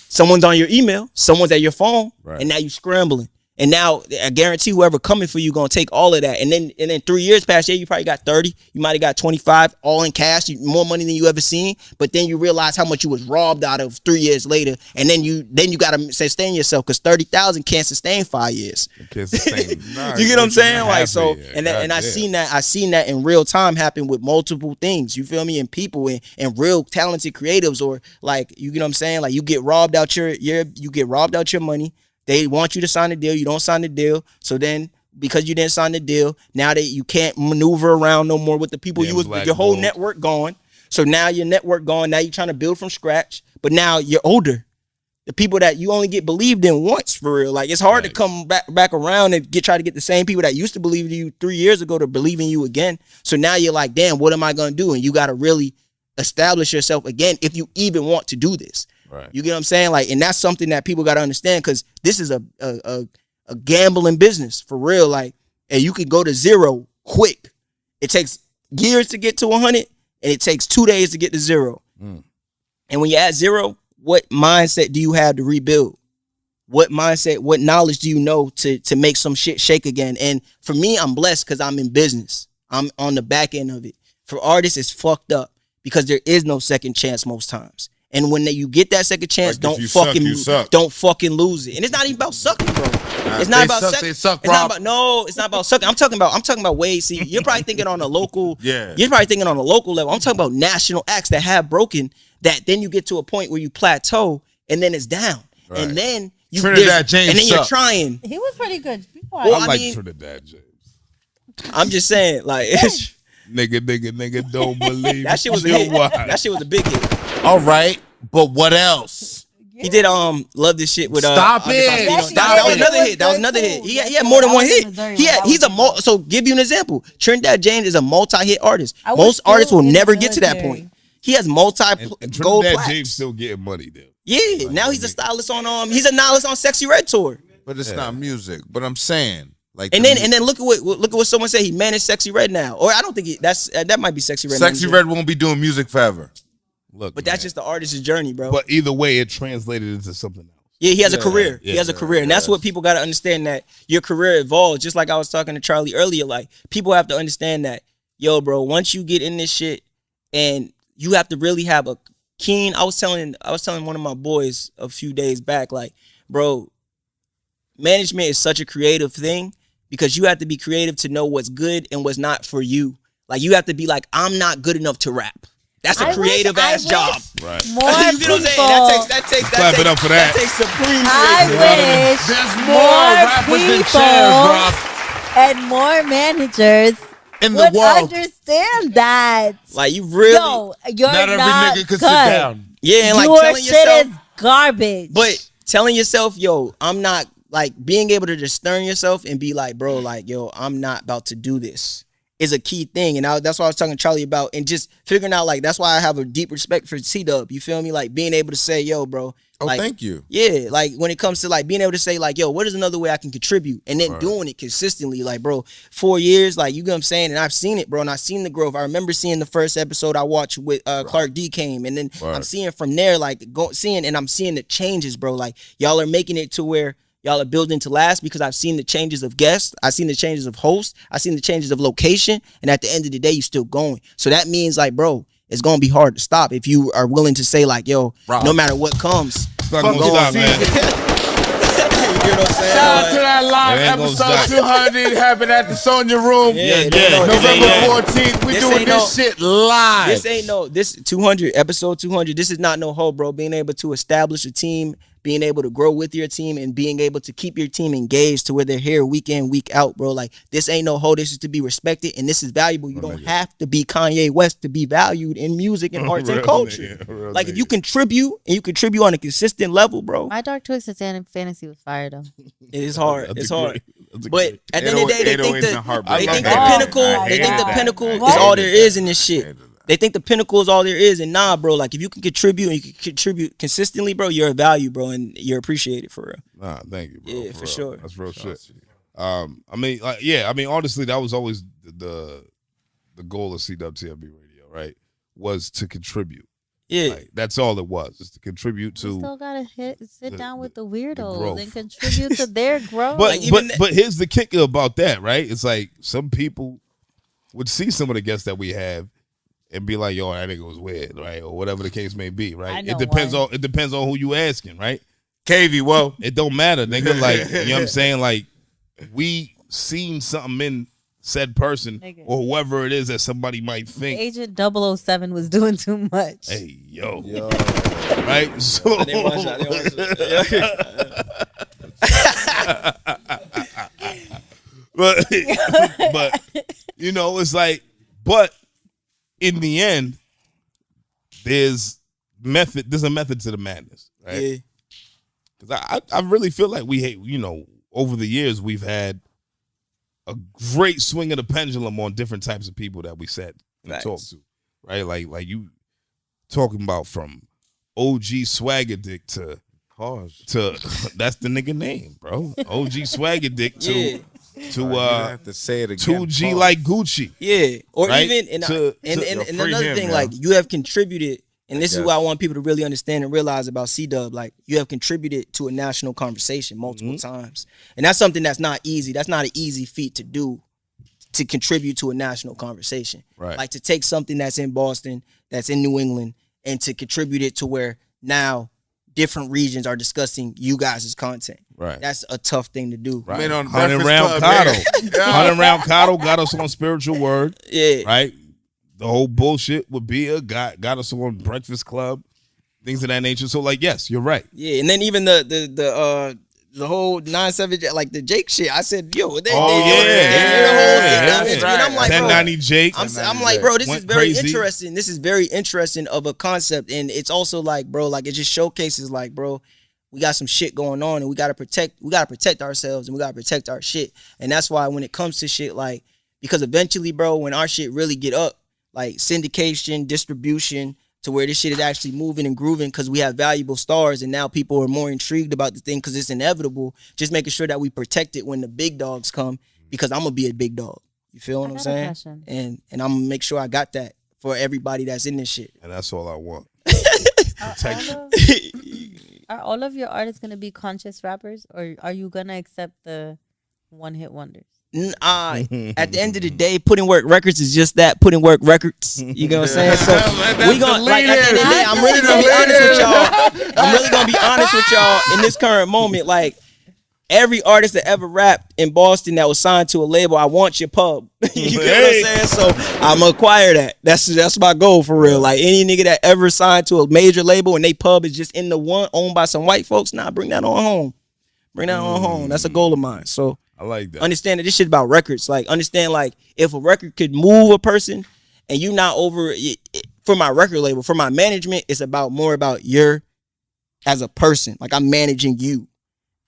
Someone's on your email, someone's at your phone, and now you scrambling. And now I guarantee whoever coming for you gonna take all of that. And then 3 years past, you probably got 30. You might have got 25 all in cash, more money than you ever seen. But then you realize how much you was robbed out of 3 years later. And then you gotta sustain yourself because 30,000 can't sustain 5 years. Can't sustain. Nah, you get what I'm saying? Like, so, and I seen that in real time happen with multiple things. You feel me? And people and real talented creatives, or like, you get what I'm saying? Like, you get robbed out your money. They want you to sign the deal. You don't sign the deal. So then, because you didn't sign the deal, now that you can't maneuver around no more with the people your whole network gone. So now your network gone. Now you're trying to build from scratch. But now you're older. The people that you only get believed in once, for real. Like, it's hard to come back around and try to get the same people that used to believe in you 3 years ago to believe in you again. So now you're like, damn, what am I going to do? And you got to really establish yourself again if you even want to do this. Right. You get what I'm saying? Like, and that's something that people got to understand, because this is a gambling business for real. Like, and you can go to zero quick. It takes years to get to 100, and it takes 2 days to get to zero. And when you're at zero, what mindset do you have to rebuild? What mindset, what knowledge do you know to make some shit shake again? And for me, I'm blessed because I'm in business. I'm on the back end of it. For artists, it's fucked up because there is no second chance most times. And when you get that second chance, Like, don't fucking lose it. And it's not even about sucking, bro. It's not about sucking. They suck, it's not about sucking. I'm talking about ways. See, you're probably thinking on a local. Yeah. You're probably thinking on a local level. I'm talking about national acts that have broken. That then you get to a point where you plateau, and then it's down, and then you Trinidad James, and then you're trying. He was pretty good. I like Trinidad James. I'm just saying, like, it's, Nigga, don't believe that shit was a hit. That shit was a big hit. All right, but what else? He did love this shit with Stop it. That was another hit. That was another hit. He had more than one hit. So give you an example. Trinidad James is a multi-hit artist. Most artists will never get to that point. He has and gold Trinidad plaques. James still getting money though. Yeah, Like, now he's a stylist on he's a nylist on Sexy Red tour. But it's not music. But I'm saying, like, And then look at what someone said. He managed Sexy Red now, or I don't think that might be Sexy Red. Sexy Red won't be doing music forever. Look, but that's just the artist's journey, bro. But either way, it translated into something else. Yeah, he has a career. He has a career. And that's what people got to understand, that your career evolves. Just like I was talking to Charlie earlier, like, people have to understand that, yo, bro, once you get in this shit, and you have to really have a keen, I was telling one of my boys a few days back, like, bro, management is such a creative thing, because you have to be creative to know what's good and what's not for you. Like, you have to be like, I'm not good enough to rap. That's a creative ass job. Right. More you get what I'm saying? That takes Clap it up for that. That takes supreme I creativity. wish more people and more managers in the would world understand that. Like, you really, Yo, you're not every not nigga could good. sit down. yeah, and like Your telling shit yourself, is garbage. but telling yourself, yo, I'm not, like, being able to just stern yourself and be like, bro, like, yo, I'm not about to do this. is a key thing. And that's what I was talking to Charlie about, and just figuring out, like, that's why I have a deep respect for C-Dub. You feel me? Like, being able to say, yo, bro. Oh, like, thank you. Yeah, like, when it comes to, like, being able to say, like, yo, what is another way I can contribute? And then doing it consistently. Like, bro, 4 years, like, you know what I'm saying? And I've seen it, bro, and I've seen the growth. I remember seeing the first episode I watched with Clark D came, and then I'm seeing from there, like, I'm seeing the changes, bro. Like, y'all are making it to where y'all are building to last, because I've seen the changes of guests, I've seen the changes of hosts, I've seen the changes of location, and at the end of the day, you still going. So that means, like, bro, it's gonna be hard to stop if you are willing to say, like, yo, no matter what comes, It's not gonna stop, man. You know what I'm saying? Shout out to that live It ain't gonna episode stop. 200 happened at the Sonya Room. Yeah. November 14th. We This doing ain't this shit live. This 200, episode 200. This is not no hoe, bro. Being able to establish a team, being able to grow with your team, and being able to keep your team engaged to where they're here week in, week out, bro. Like, this ain't no hoe. This is to be respected, and this is valuable. You don't have to be Kanye West to be valued in music and arts and culture. Like, if you contribute, and you contribute on a consistent level, bro, My Dark Twisted Fantasy was fire though. it is hard. That's It's a hard. great- that's a But great- at the end of the day, they think 808s and Heartbreak. the I love pinnacle. that. They think the I pinnacle hated is that. all there is in this shit. They think the pinnacle is all there is, and nah, bro. Like, if you can contribute and you can contribute consistently, bro, you're a value, bro, and you're appreciated for real. Nah, thank you, bro. Yeah, for real. sure. That's real shit. I mean, like, yeah, I mean, honestly, that was always the goal of CWTFB Radio, right? Was to contribute. Yeah, Like, that's all it was, is to contribute You to. still gotta sit down with the weirdos growth. and contribute to their growth. But Like, even but here's the kicker about that, right? It's like some people would see some of the guests that we have and be like, "Yo, that nigga was weird," right? Or whatever the case may be, I right? know It depends one. on who you asking, right? KV, whoa. It don't matter, nigga. Like, you know what I'm saying? Like, we seen something in said person Nigga. or whoever it is that somebody might think, Agent 007 was doing too much. hey, yo. Right? So I didn't watch that. but you know, it's like, but in the end, there's a method to the madness, right? Yeah, Because I really feel like we hate, you know, over the years we've had a great swing of the pendulum on different types of people that we sat and Facts. talked to, right? Like you talking about from OG Swagger Dick to that's the nigga name, bro. OG Swagger Dick to Yeah. You have to say it again. 2G like Gucci. yeah. Or Right? even and To- and yo, free another him, thing, man. like, you have contributed, and this is Yes. what I want people to really understand and realize about C-Dub. Like, you have contributed to a national conversation multiple times, and that's something that's not easy. That's not an easy feat to do, to contribute to a national conversation. Right. Like, to take something that's in Boston, that's in New England, and to contribute it to where now different regions are discussing you guys' content. Right. That's a tough thing to do. Right. Man on 100 Breakfast round Club, Cotto. man. 100 round Cotto got us on Spiritual Word, Yeah. right? The whole bullshit with Bia got us on Breakfast Club, things of that nature. So, like, yes, you're right. Yeah, and then even the whole 9/7, like the Jake shit. I said, yo, they Oh, did yeah. the whole Yeah. sit-down interview. And I'm like, bro, 1090 Jake. I'm like, bro, this is Went very crazy. interesting. This is very interesting of a concept, and it's also like, bro, like, it just showcases, like, bro, we got some shit going on, and we gotta protect ourselves, and we gotta protect our shit. And that's why when it comes to shit, like, because eventually, bro, when our shit really get up, like syndication, distribution, to where this shit is actually moving and grooving, because we have valuable stars, and now people are more intrigued about the thing because it's inevitable. Just making sure that we protect it when the big dogs come, because I'm gonna be a big dog. You feel what I I'm got a saying? question. And I'm gonna make sure I got that for everybody that's in this shit. And that's all I want. Are all of your artists gonna be conscious rappers, or are you gonna accept the one-hit wonders? At the end of the day, Putting Work Records is just that, Putting Work Records. You know what I'm saying? So we gonna, like, at the end of the day, I'm really gonna be honest with y'all. I'm really gonna be honest with y'all in this current moment. Like, every artist that ever rapped in Boston that was signed to a label, I want your pub. You get what I'm saying? So I'm gonna acquire that. That's my goal for real. Like, any nigga that ever signed to a major label and they pub is just in the one owned by some white folks, nah, bring that on home. Bring that on home. That's a goal of mine. So I like that. understand that this shit about records. Like, understand, like, if a record could move a person and you not over it, for my record label, for my management, it's about more about your as a person. Like, I'm managing you.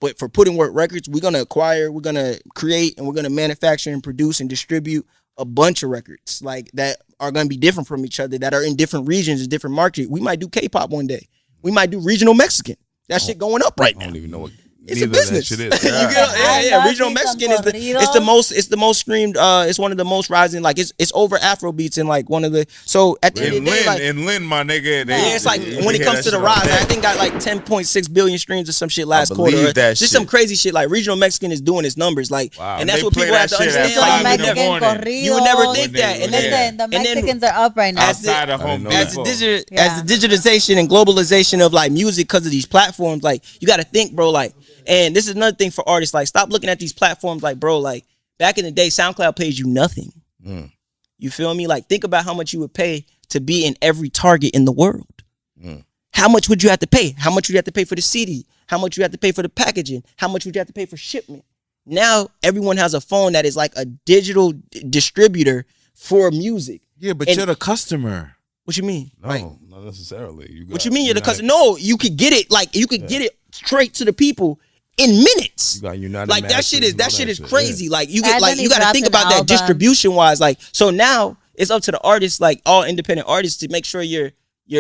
But for Putting Work Records, we're gonna acquire, we're gonna create, and we're gonna manufacture and produce and distribute a bunch of records like that are gonna be different from each other, that are in different regions, different markets. We might do K-pop one day. We might do regional Mexican. That shit going up right I now. don't even know what It's a neither of that business. shit is. You Yeah. get- I yeah. love Regional me some Mexican it's the most streamed. It's one of the most rising. Like it's over Afro beats and like one of the. So at the end of In the day, Lynn, like in Lynn, my nigga. yeah, it's like when it comes to the rise, I think got like 10.6 billion streams or some shit last believe quarter. that Just shit. some crazy shit. Like regional Mexican is doing its numbers. Like, Wow. and that's They what play people have that to shit at understand. five Like, in you the would morning. never, you would never corridos. think that. And Listen, then the and then Mexicans are up right now. Outside of I Home didn't know Depot. that. as the digitization and globalization of like music because of these platforms, like you got to think, bro. Like, and this is another thing for artists. Like, stop looking at these platforms like, bro. Like back in the day, SoundCloud pays you nothing. You feel me? Like, think about how much you would pay to be in every Target in the world. How much would you have to pay? How much would you have to pay for the CD? How much you have to pay for the packaging? How much would you have to pay for shipment? Now everyone has a phone that is like a digital distributor for music. Yeah, but And- you're the customer. What you mean? No, not necessarily. What you mean you're the customer? No, you could get it like you could get it straight to the people in minutes. You got United Like that shit is Masters and all crazy. yeah. Like you And get like then you he got to dropped think an about that album. distribution wise. Like so now it's up to the artists, like all independent artists, to make sure your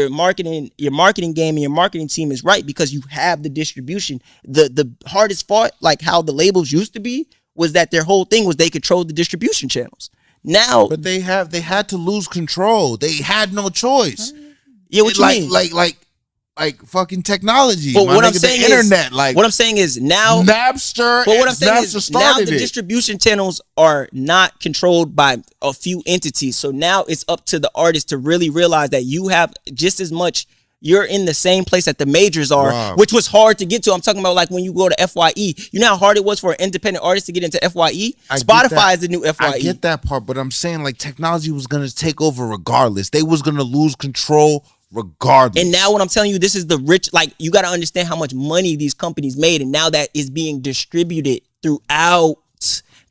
marketing game and your marketing team is right because you have the distribution. The hardest part, like how the labels used to be, was that their whole thing was they controlled the distribution channels. Now, But they had to lose control. They had no choice. yeah, what you mean? Like fucking technology. But my what I'm nigga, saying the internet, like what I'm saying is now Napster. But what I'm saying Napster is now started the it. distribution channels are not controlled by a few entities. So now it's up to the artist to really realize that you have just as much. You're in the same place that the majors are, Wow. which was hard to get to. I'm talking about like when you go to FYE. You know how hard it was for an independent artist to get into FYE? I get Spotify that. is the new FYE. I get that part, but I'm saying like technology was gonna take over regardless. They was gonna lose control regardless. And now what I'm telling you, this is the rich, like you got to understand how much money these companies made. And now that is being distributed throughout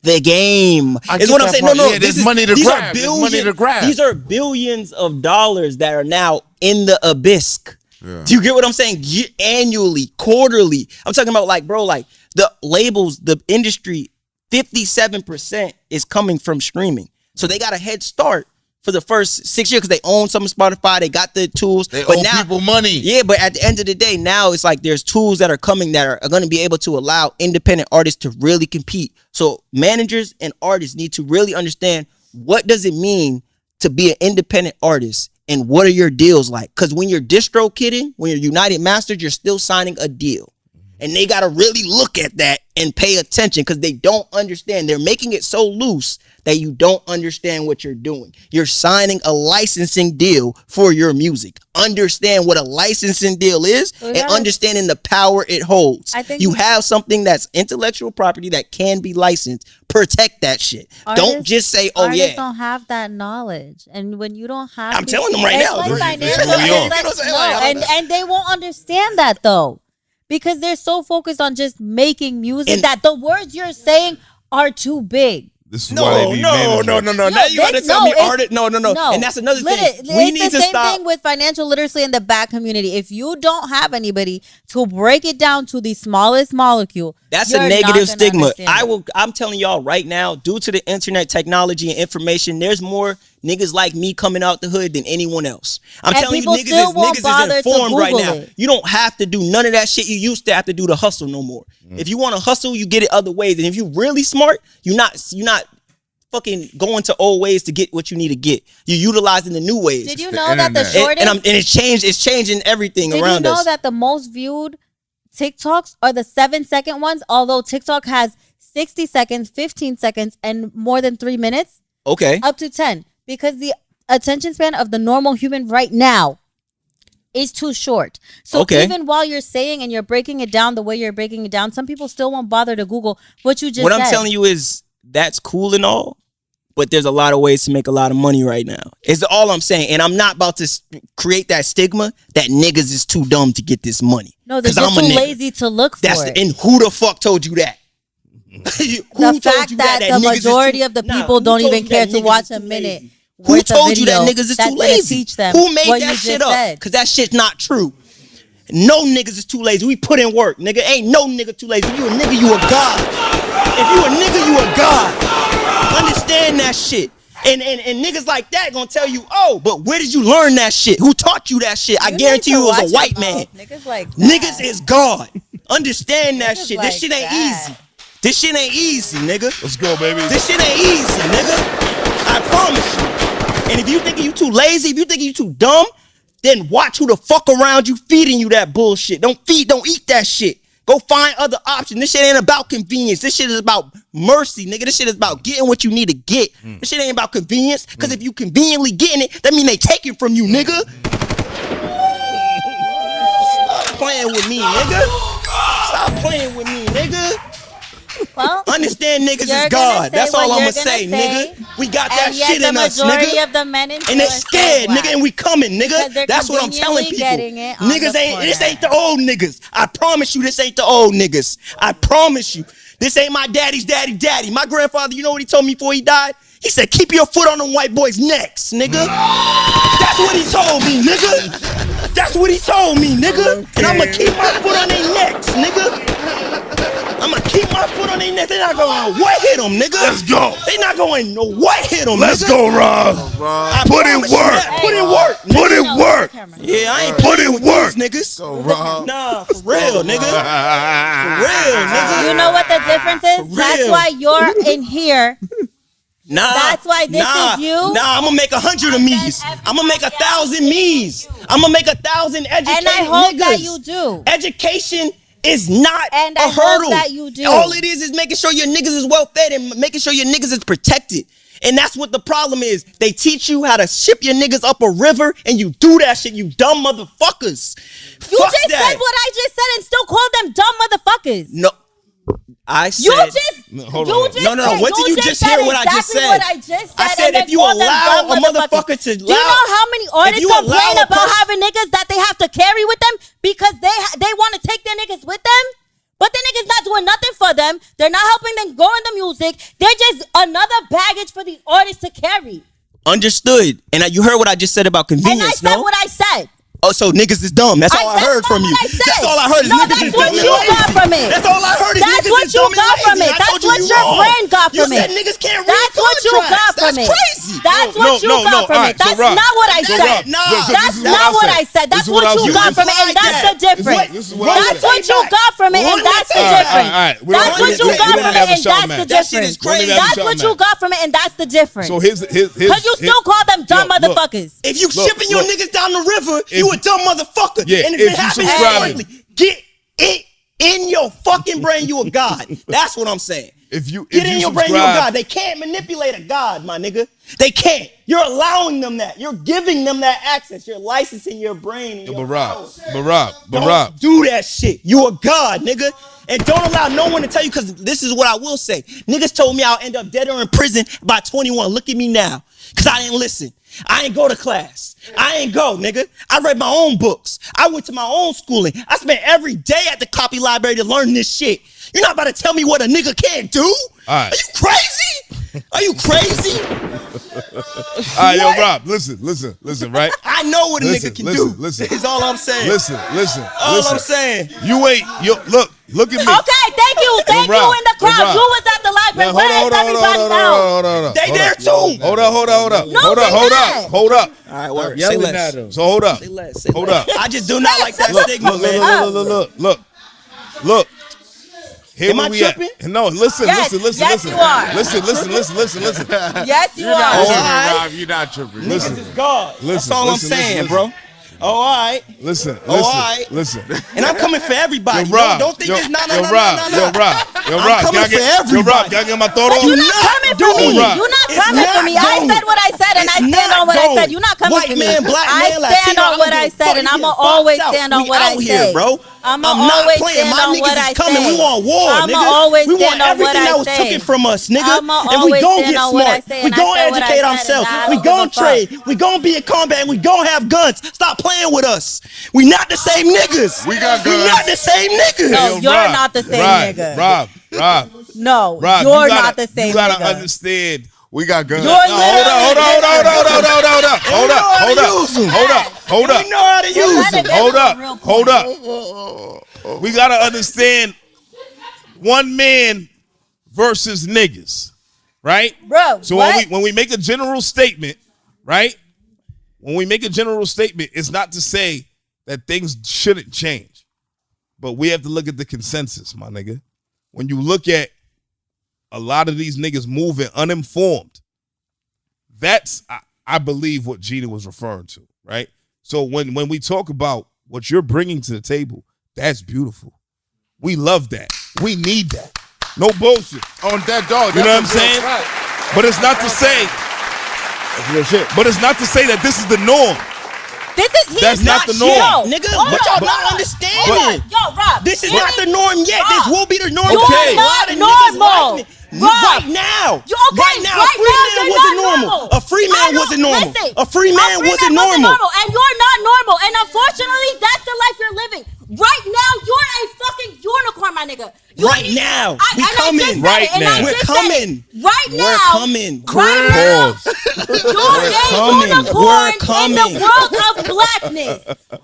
the game. I Is get what I'm that saying. part. No, Yeah, this there's is money to these grab. are There's billions. money to grab. These are billions of dollars that are now in the abyss. Yeah. Do you get what I'm saying? Annually, quarterly. I'm talking about like, bro, like the labels, the industry, 57% is coming from streaming. So they got a head start for the first 6 years because they own some of Spotify. They got the tools. They but owe now, people money. yeah, but at the end of the day, now it's like there's tools that are coming that are going to be able to allow independent artists to really compete. So managers and artists need to really understand what does it mean to be an independent artist and what are your deals like? Because when you're distro kidding, when you're United Masters, you're still signing a deal. And they got to really look at that and pay attention because they don't understand. They're making it so loose that you don't understand what you're doing. You're signing a licensing deal for your music. Understand what a licensing deal is Well, and yeah. understanding the power it holds. I think- you have something that's intellectual property that can be licensed. Protect that shit. Don't Artists- just say, oh, artists yeah. don't have that knowledge, and when you don't have, I'm telling them right it's now. like This is financial- who we it's are. like- You know what I'm saying? no, Like, and they won't understand that though, because they're so focused on just making music And- that the words you're saying are too big. This is why they be managers. No. No, Now you gotta they- tell no, me it's- artist. No. And that's another thing. It's We need the to same stop. thing with financial literacy in the Black community. If you don't have anybody to break it down to the smallest molecule, That's you're a not negative gonna stigma. understand it. I'm telling y'all right now, due to the internet technology and information, there's more niggas like me coming out the hood than anyone else. I'm And telling you, people still won't niggas bother is to informed right Google now. it. You don't have to do none of that shit you used to have to do to hustle no more. If you want to hustle, you get it other ways. And if you really smart, you're not fucking going to old ways to get what you need to get. You're utilizing the new ways. Did you the know that the internet. shortest? and it's changing everything Did you around know us. that the most viewed TikToks are the 7-second ones? Although TikTok has 60 seconds, 15 seconds, and more than 3 minutes, Okay. up to 10, because the attention span of the normal human right now is too short. So Okay. even while you're saying and you're breaking it down the way you're breaking it down, some people still won't bother to Google what you just What said. I'm telling you is that's cool and all, but there's a lot of ways to make a lot of money right now. It's all I'm saying. And I'm not about to create that stigma that niggas is too dumb to get this money. No, they're 'Cause just I'm a too nigga. lazy to look for That's it. and who the fuck told you that? Who The told fact you that the niggas is majority too- of the Nah, people who don't told even you care that to niggas watch is a too minute. lazy? Who worth of told you that video niggas is that's too gonna lazy? teach them Who made what that you shit just up? said. Because that shit's not true. No niggas is too lazy. We put in work, nigga. Ain't no nigga too lazy. If you a nigga, you a god. If you a nigga, you a god. Understand that shit. And niggas like that gonna tell you, oh, but where did you learn that shit? Who taught you that shit? I guarantee you it was a white man. Niggas like that. Niggas is God. Understand that Niggas shit. like This shit ain't that. easy. This shit ain't easy, nigga. Let's go, baby. This shit ain't easy, nigga. I promise you. And if you think you too lazy, if you think you too dumb, then watch who the fuck around you feeding you that bullshit. Don't eat that shit. Go find other options. This shit ain't about convenience. This shit is about mercy, nigga. This shit is about getting what you need to get. This shit ain't about convenience. Because if you conveniently getting it, that mean they taking from you, nigga. Stop playing with me, nigga. Stop playing with me, nigga. Well, understand niggas you're is God. say That's what all I'm you're gonna say, nigga. We got that and yet shit in us, the majority nigga. of the men in And they Taylor scared, say nigga, and we coming, Because nigga. they're That's what I'm telling people. getting it on Niggas the ain't, this corner. ain't the old niggas. I promise you, this ain't the old niggas. I promise you. This ain't my daddy's daddy. My grandfather, you know what he told me before he died? He said, keep your foot on them white boys' necks, nigga. That's what he told me, nigga. That's what he told me, nigga. And I'ma keep my foot on their necks, nigga. I'ma keep my foot on their necks. They not going to what hit them, nigga. Let's go. They not going to what hit them, Let's nigga. go, Rob. I Put in promise you work. that. Put in work. nigga. Put in work. Yeah, I ain't Put playing in with work. these niggas. Go, Rob. Nah, for real, nigga. For real, nigga. You know what the difference is? For That's real. why you're in here. Nah, That's why this nah, is you. Nah, I'm gonna make 100 of me's. I'm gonna make 1,000 me's. I'm gonna make 1,000 educated And I hope niggas. that you do. Education is not And a I hope hurdle. that you do. All it is making sure your niggas is well fed and making sure your niggas is protected. And that's what the problem is. They teach you how to ship your niggas up a river, and you do that shit, you dumb motherfuckers. You Fuck just that. said what I just said and still called them dumb motherfuckers. No, I said. You just, No, hold you on. just No. said- What did you just hear? What I just exactly said? What I just said. I said and then if you called them allow dumb a motherfuckers. motherfucker to Do you know how many artists you complain allow a about person- having niggas that they have to carry with them because they want to take their niggas with them? But the niggas not doing nothing for them. They're not helping them grow in the music. They're just another baggage for these artists to carry. Understood. And you heard what I just said about And I convenience, said no? what I said. Oh, so niggas is dumb. That's all I heard That's from not you. what I said. That's all I heard is No, niggas that's is what dumb and you lazy. got from it. That's all I heard is That's niggas what is you dumb and got lazy. from it. I That's told you what you your wrong. brain got You from said it. niggas can't read That's what you got contracts. from That's it. crazy. That's what you got from it. That's Rob, not what I so said. Rob, Nah. so That's this is not what I said. This That's is what what I'll you say. got from it, and Implied that's that. the difference. This is what I'll That's say. what you got from it, and Run that's that the tape back. difference. All right. That's what you got from it, and that's the That shit is difference. crazy. That's what you got from it, and that's the difference. So his Because you still call them dumb Yo, look. motherfuckers. If you shipping your niggas down the river, If- you a dumb motherfucker. Yeah, and if if it you happens subscribing- quickly, get it in your fucking brain, you a god. That's what I'm saying. Get in your brain, you a god. They can't manipulate a god, my nigga. They can't. You're allowing them that. You're giving them that access. You're licensing your brain. And your power. Rob. Do that shit. You a god, nigga. And don't allow no one to tell you, because this is what I will say. Niggas told me I'll end up dead or in prison by 21. Look at me now. Because I didn't listen. I ain't go to class. I ain't go, nigga. I read my own books. I went to my own schooling. I spent every day at the copy library to learn this shit. You're not about to tell me what a nigga can't do? right. Are you crazy? Are you crazy? All right, yo, Rob, listen, right? I know what a Listen, nigga can listen, do. listen. Is all I'm saying. Listen. All I'm saying. You ain't, look at me. Okay, thank you in Rob, the crowd. Rob. You was at the library. Now, Where is everybody else? hold on. They there too. Hold up. No, hold they not. up. All right, word. Say Yelling less. at him. So hold up. Say less. Say Hold less. up. I just do not like that Look, stigma, look, man. look. Here Am where I we at. tripping? No, listen. Yes, yes, you are. Listen. Yes, you You're not are. tripping, right. Rob. You're not tripping. Listen. This is God. That's Listen, all listen, I'm saying, listen. bro. Oh, all right. Listen. right. Listen. And I'm coming for everybody. Yo, Rob. Don't think yo, it's no. Yo, Rob. I'm coming Can I for everybody. Yo, Rob, can I get my thought But off? you're not coming for me. Rob. You're not It's coming for not me. I going. said what I said, and I It's stand not on what I going. said. You're not coming White for me. man, black I man, stand Latino, on what I I don't give a said, and fuck. I'ma You get always fucked stand out. on We what I out here, say. bro. I'ma I'm not always playing. stand My on niggas what is I coming. say. We want war, I'ma nigga. always We want stand on what everything I that was say. taken from us, nigga. I'ma And we always gon' stand get on what I smart. say, We and I gon' said what I educate said, ourselves. and I We don't gon' give a fuck. trade. We gon' be in combat. And we gon' have guns. Stop playing with us. We not the same niggas. We got We guns. not the same niggas. No, Yo, you're Rob, not the same Rob, nigga. Rob, No, Rob, you're you gotta, not the same You gotta nigga. understand. We got guns. You're No, literally hold up. We know how to use You're them. trying to get Hold to a up. real point. We gotta understand one man versus niggas. right? Bro, So what? when we make a general statement, right? When we make a general statement, it's not to say that things shouldn't change, but we have to look at the consensus, my nigga. When you look at a lot of these niggas moving uninformed, that's, I believe, what Gina was referring to, right? So when we talk about what you're bringing to the table, that's beautiful. We love that. We need that. No bullshit. On that dog. You know what I'm saying? But it's not to say. That's real shit. But it's not to say that this is the norm. That's not the norm. Yo, nigga, what y'all not understanding? Yo, Rob. This is not the norm yet. This will be the norm. You're Okay. not A lot of niggas normal. like me. Rob. Right now. Right now, a free man wasn't normal. A free man wasn't normal. A free man wasn't normal. And you're not normal. And unfortunately, that's the life you're living. Right now, you're a fucking unicorn, my nigga. Right now. We coming. Right now. We're coming. Right now. We're coming. Right now. You're a coming. unicorn We're in coming. the world of blackness.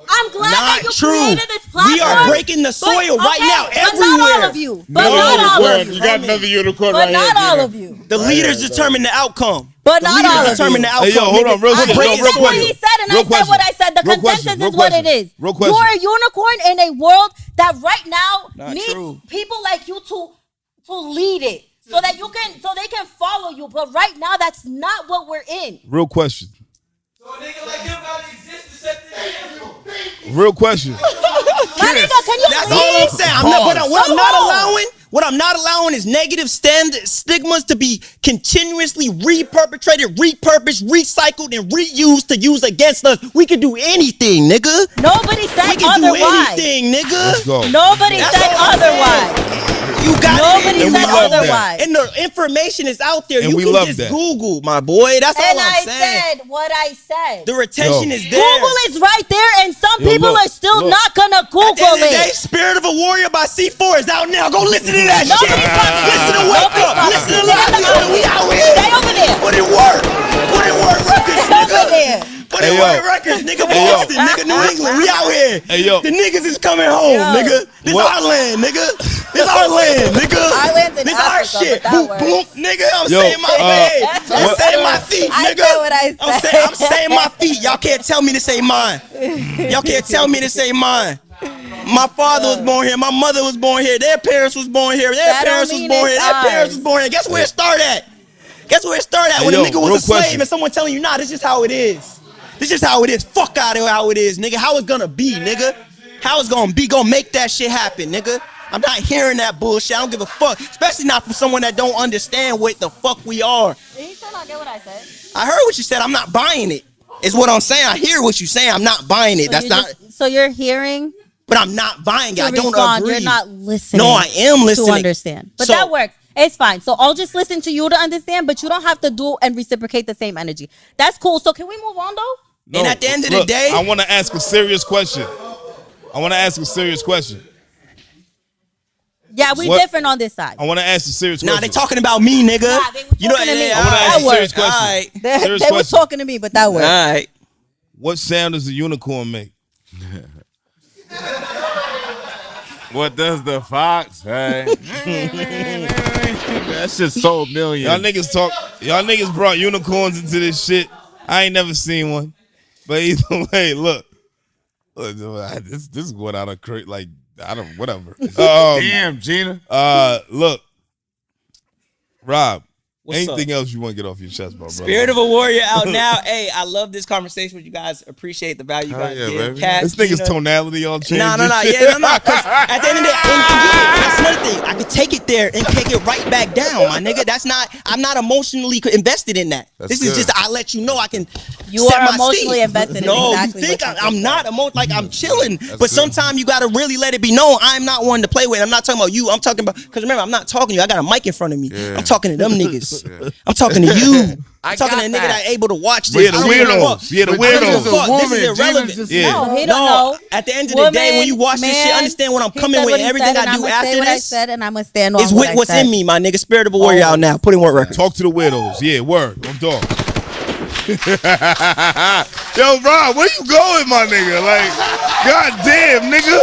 I'm glad that Not you true. created this platform. We are breaking the soil right now But not everywhere. all of you. But not all of you. You got another unicorn But right here. not all of you. The leaders determine the outcome. But The not all leaders of determine you. the outcome. Hey, yo, hold on, real nigga. quick. We're Yo, breaking real That's quick. what he said, and Real I said question. what I said. The Real consensus question. is Real what it question. is. Real question. You're a unicorn in a world that right now Not needs true. people like you to lead it, so that they can follow you. But right now, that's not what we're in. Real question. So a nigga like him gotta exist to set the example. Real question. My nigga, can you That's please? all I'm saying. What I'm not Hold on. allowing, what I'm not allowing is negative stigmas to be continuously reperpetrated, repurposed, recycled, and reused to use against us. We can do anything, nigga. Nobody We said can do otherwise. anything, Let's nigga. go. Nobody That's said all I'm saying. otherwise. You got Nobody it. And we said love that. otherwise. And the information is out there. And You we can love just that. Google, my boy. That's And all I'm I saying. said what I said. The retention Yo. is there. Google is right there, and some Yo, people look, are still look. not gonna At the Google end of the day, it. Spirit of a Warrior by C4 is out now. Go listen to that Nobody's shit. fucking- Listen to Wake Nobody's Up. fucking- Listen to Stay Livelihood. We out here. Stay over there. Put in work. Put in work records, Stay over nigga. there. Put Hey, in yo. work records, nigga. Hey, yo. Boston, nigga. New England. We out here. Hey, yo. The niggas is coming home, Yo. nigga. This What? our land, nigga. This our land, nigga. Our land's in This our Africa, shit. but that Boom, works. boom, nigga. I'm Yo, saying my way. I'm what- saying my feet, I nigga. said what I said. I'm saying my feet. Y'all can't tell me to say mine. Y'all can't tell me to say mine. My father was born here. My mother was born here. Their parents was born here. Their That parents don't was mean born here. it's Their parents ours. was born here. Guess where it started at? Guess where it started at? Hey, When yo, a nigga was real a slave question. and someone telling you, nah, this is how it is. This is how it is. Fuck out of how it is, nigga. How it's gonna be, nigga. How it's gonna be. Gonna make that shit happen, nigga. I'm not hearing that bullshit. I don't give a fuck. Especially not from someone that don't understand what the fuck we are. Did he still not get what I said? I heard what you said. I'm not buying it. Is what I'm saying. I hear what you're saying. I'm not buying it. That's not. So you're hearing But I'm not buying it. to I don't respond. agree. You're not listening. No, I am listening. to understand. But So- that works. It's fine. So I'll just listen to you to understand, but you don't have to do and reciprocate the same energy. That's cool. So can we move on though? No, And at the end of the look, day- I want to ask a serious question. Yeah, we What- different on this side. I want to ask a serious Nah, question. they talking about me, nigga. Nah, they was talking to me. I want to ask That a serious works. question. All right. They, Serious they were question. talking to me, but that All works. right. What sound does a unicorn make? What does the fox say? That shit sold millions. Y'all niggas brought unicorns into this shit. I ain't never seen one. But either way, look, this is going out of crate. Like I don't whatever. Damn, Gina. Look, Rob. What's anything else you want to get off your chest, bro? Spirit of a Warrior out now. Hey, I love this conversation with you guys. Appreciate the value you Hell guys yeah, give. baby. Cash, This nigga's Gina. tonality all changed. No. and shit. Yeah, no. Because at the end of the day, that's another thing. I could take it there and take it right back down, my nigga. I'm not emotionally invested in that. That's This is good. just, I let you know I can. You set are my emotionally seat. invested in No, exactly you think what you I'm just not like I'm chilling. But good. sometimes you gotta really let it be known I'm not one to play with. I'm not talking about you. I'm talking about, because remember, I'm not talking to you. I got a mic in front of me. Yeah. I'm talking to them niggas. I'm talking to you. I I'm talking to a got nigga that. that able to watch this. Yeah, the I don't give a weirdos. fuck. Yeah, the But weirdos. Gina's a Fuck, woman. this is Gina's irrelevant. just- Yeah. No, he don't know. At the end of the day, when you Woman, watch this shit, man, understand what I'm he coming said with what and he everything said, and I do I'ma say after what I this. said, and I'm gonna stand on It's what I what's said. in me, my nigga. Spirit of a Warrior out now. Put in work record. Talk to the widows. Yeah, word. Don't talk. Yo, Rob, where you going, my nigga? Like, goddamn, nigga.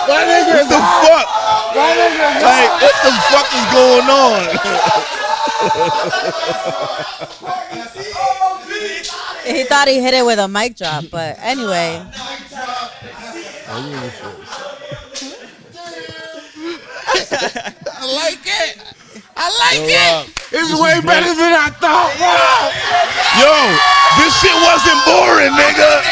What the fuck? Like, what the fuck is going on? He thought he hit it with a mic drop, but anyway. I like it. It's way better than I thought. Yo, this shit wasn't boring, nigga.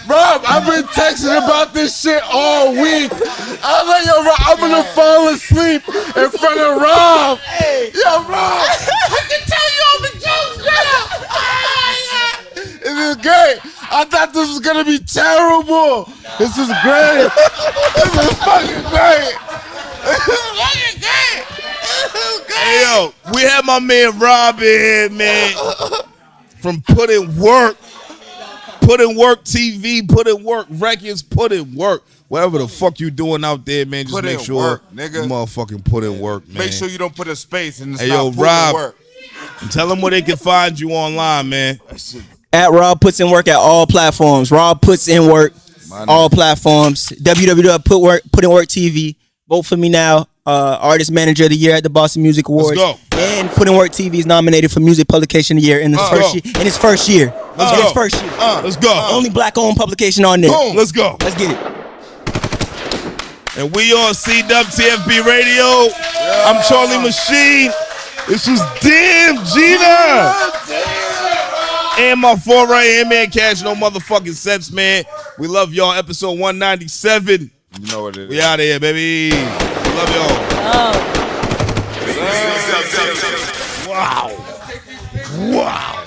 Rob, I've been texting about this shit all week. I was like, yo, Rob, I'm gonna fall asleep in front of Rob. Yo, Rob, I can tell you all the jokes now. This is great. I thought this was gonna be terrible. This is great. This is fucking great. This is fucking great. Hey, yo, we had my man Rob in here, man. From Put In Work TV, Put In Work Records, Put In Work. Whatever the fuck you doing out there, man, just Put make in sure work, nigga. you motherfucking put in work, man. Make sure you don't put a space in the Hey, yo, put in Rob, work. tell them where they can find you online, man. At Rob Puts In Work at all platforms. Rob Puts In Work, all platforms. www.putinwork TV. Vote for me now. Artist Manager of the Year at the Boston Music Awards. Let's go. And Put In Work TV is nominated for Music Publication of the Year in its first year. In its first year. Let's go. Only black-owned publication on there. Boom. Let's go. Let's get it. And we on cwtfb Radio. I'm Charlie Machine. This was Damn Gina. And my 4 right here, man. Cash no motherfucking sense, man. We love y'all. Episode 197. You know what it is. We out of here, baby. We love y'all. Oh. Wow. Wow.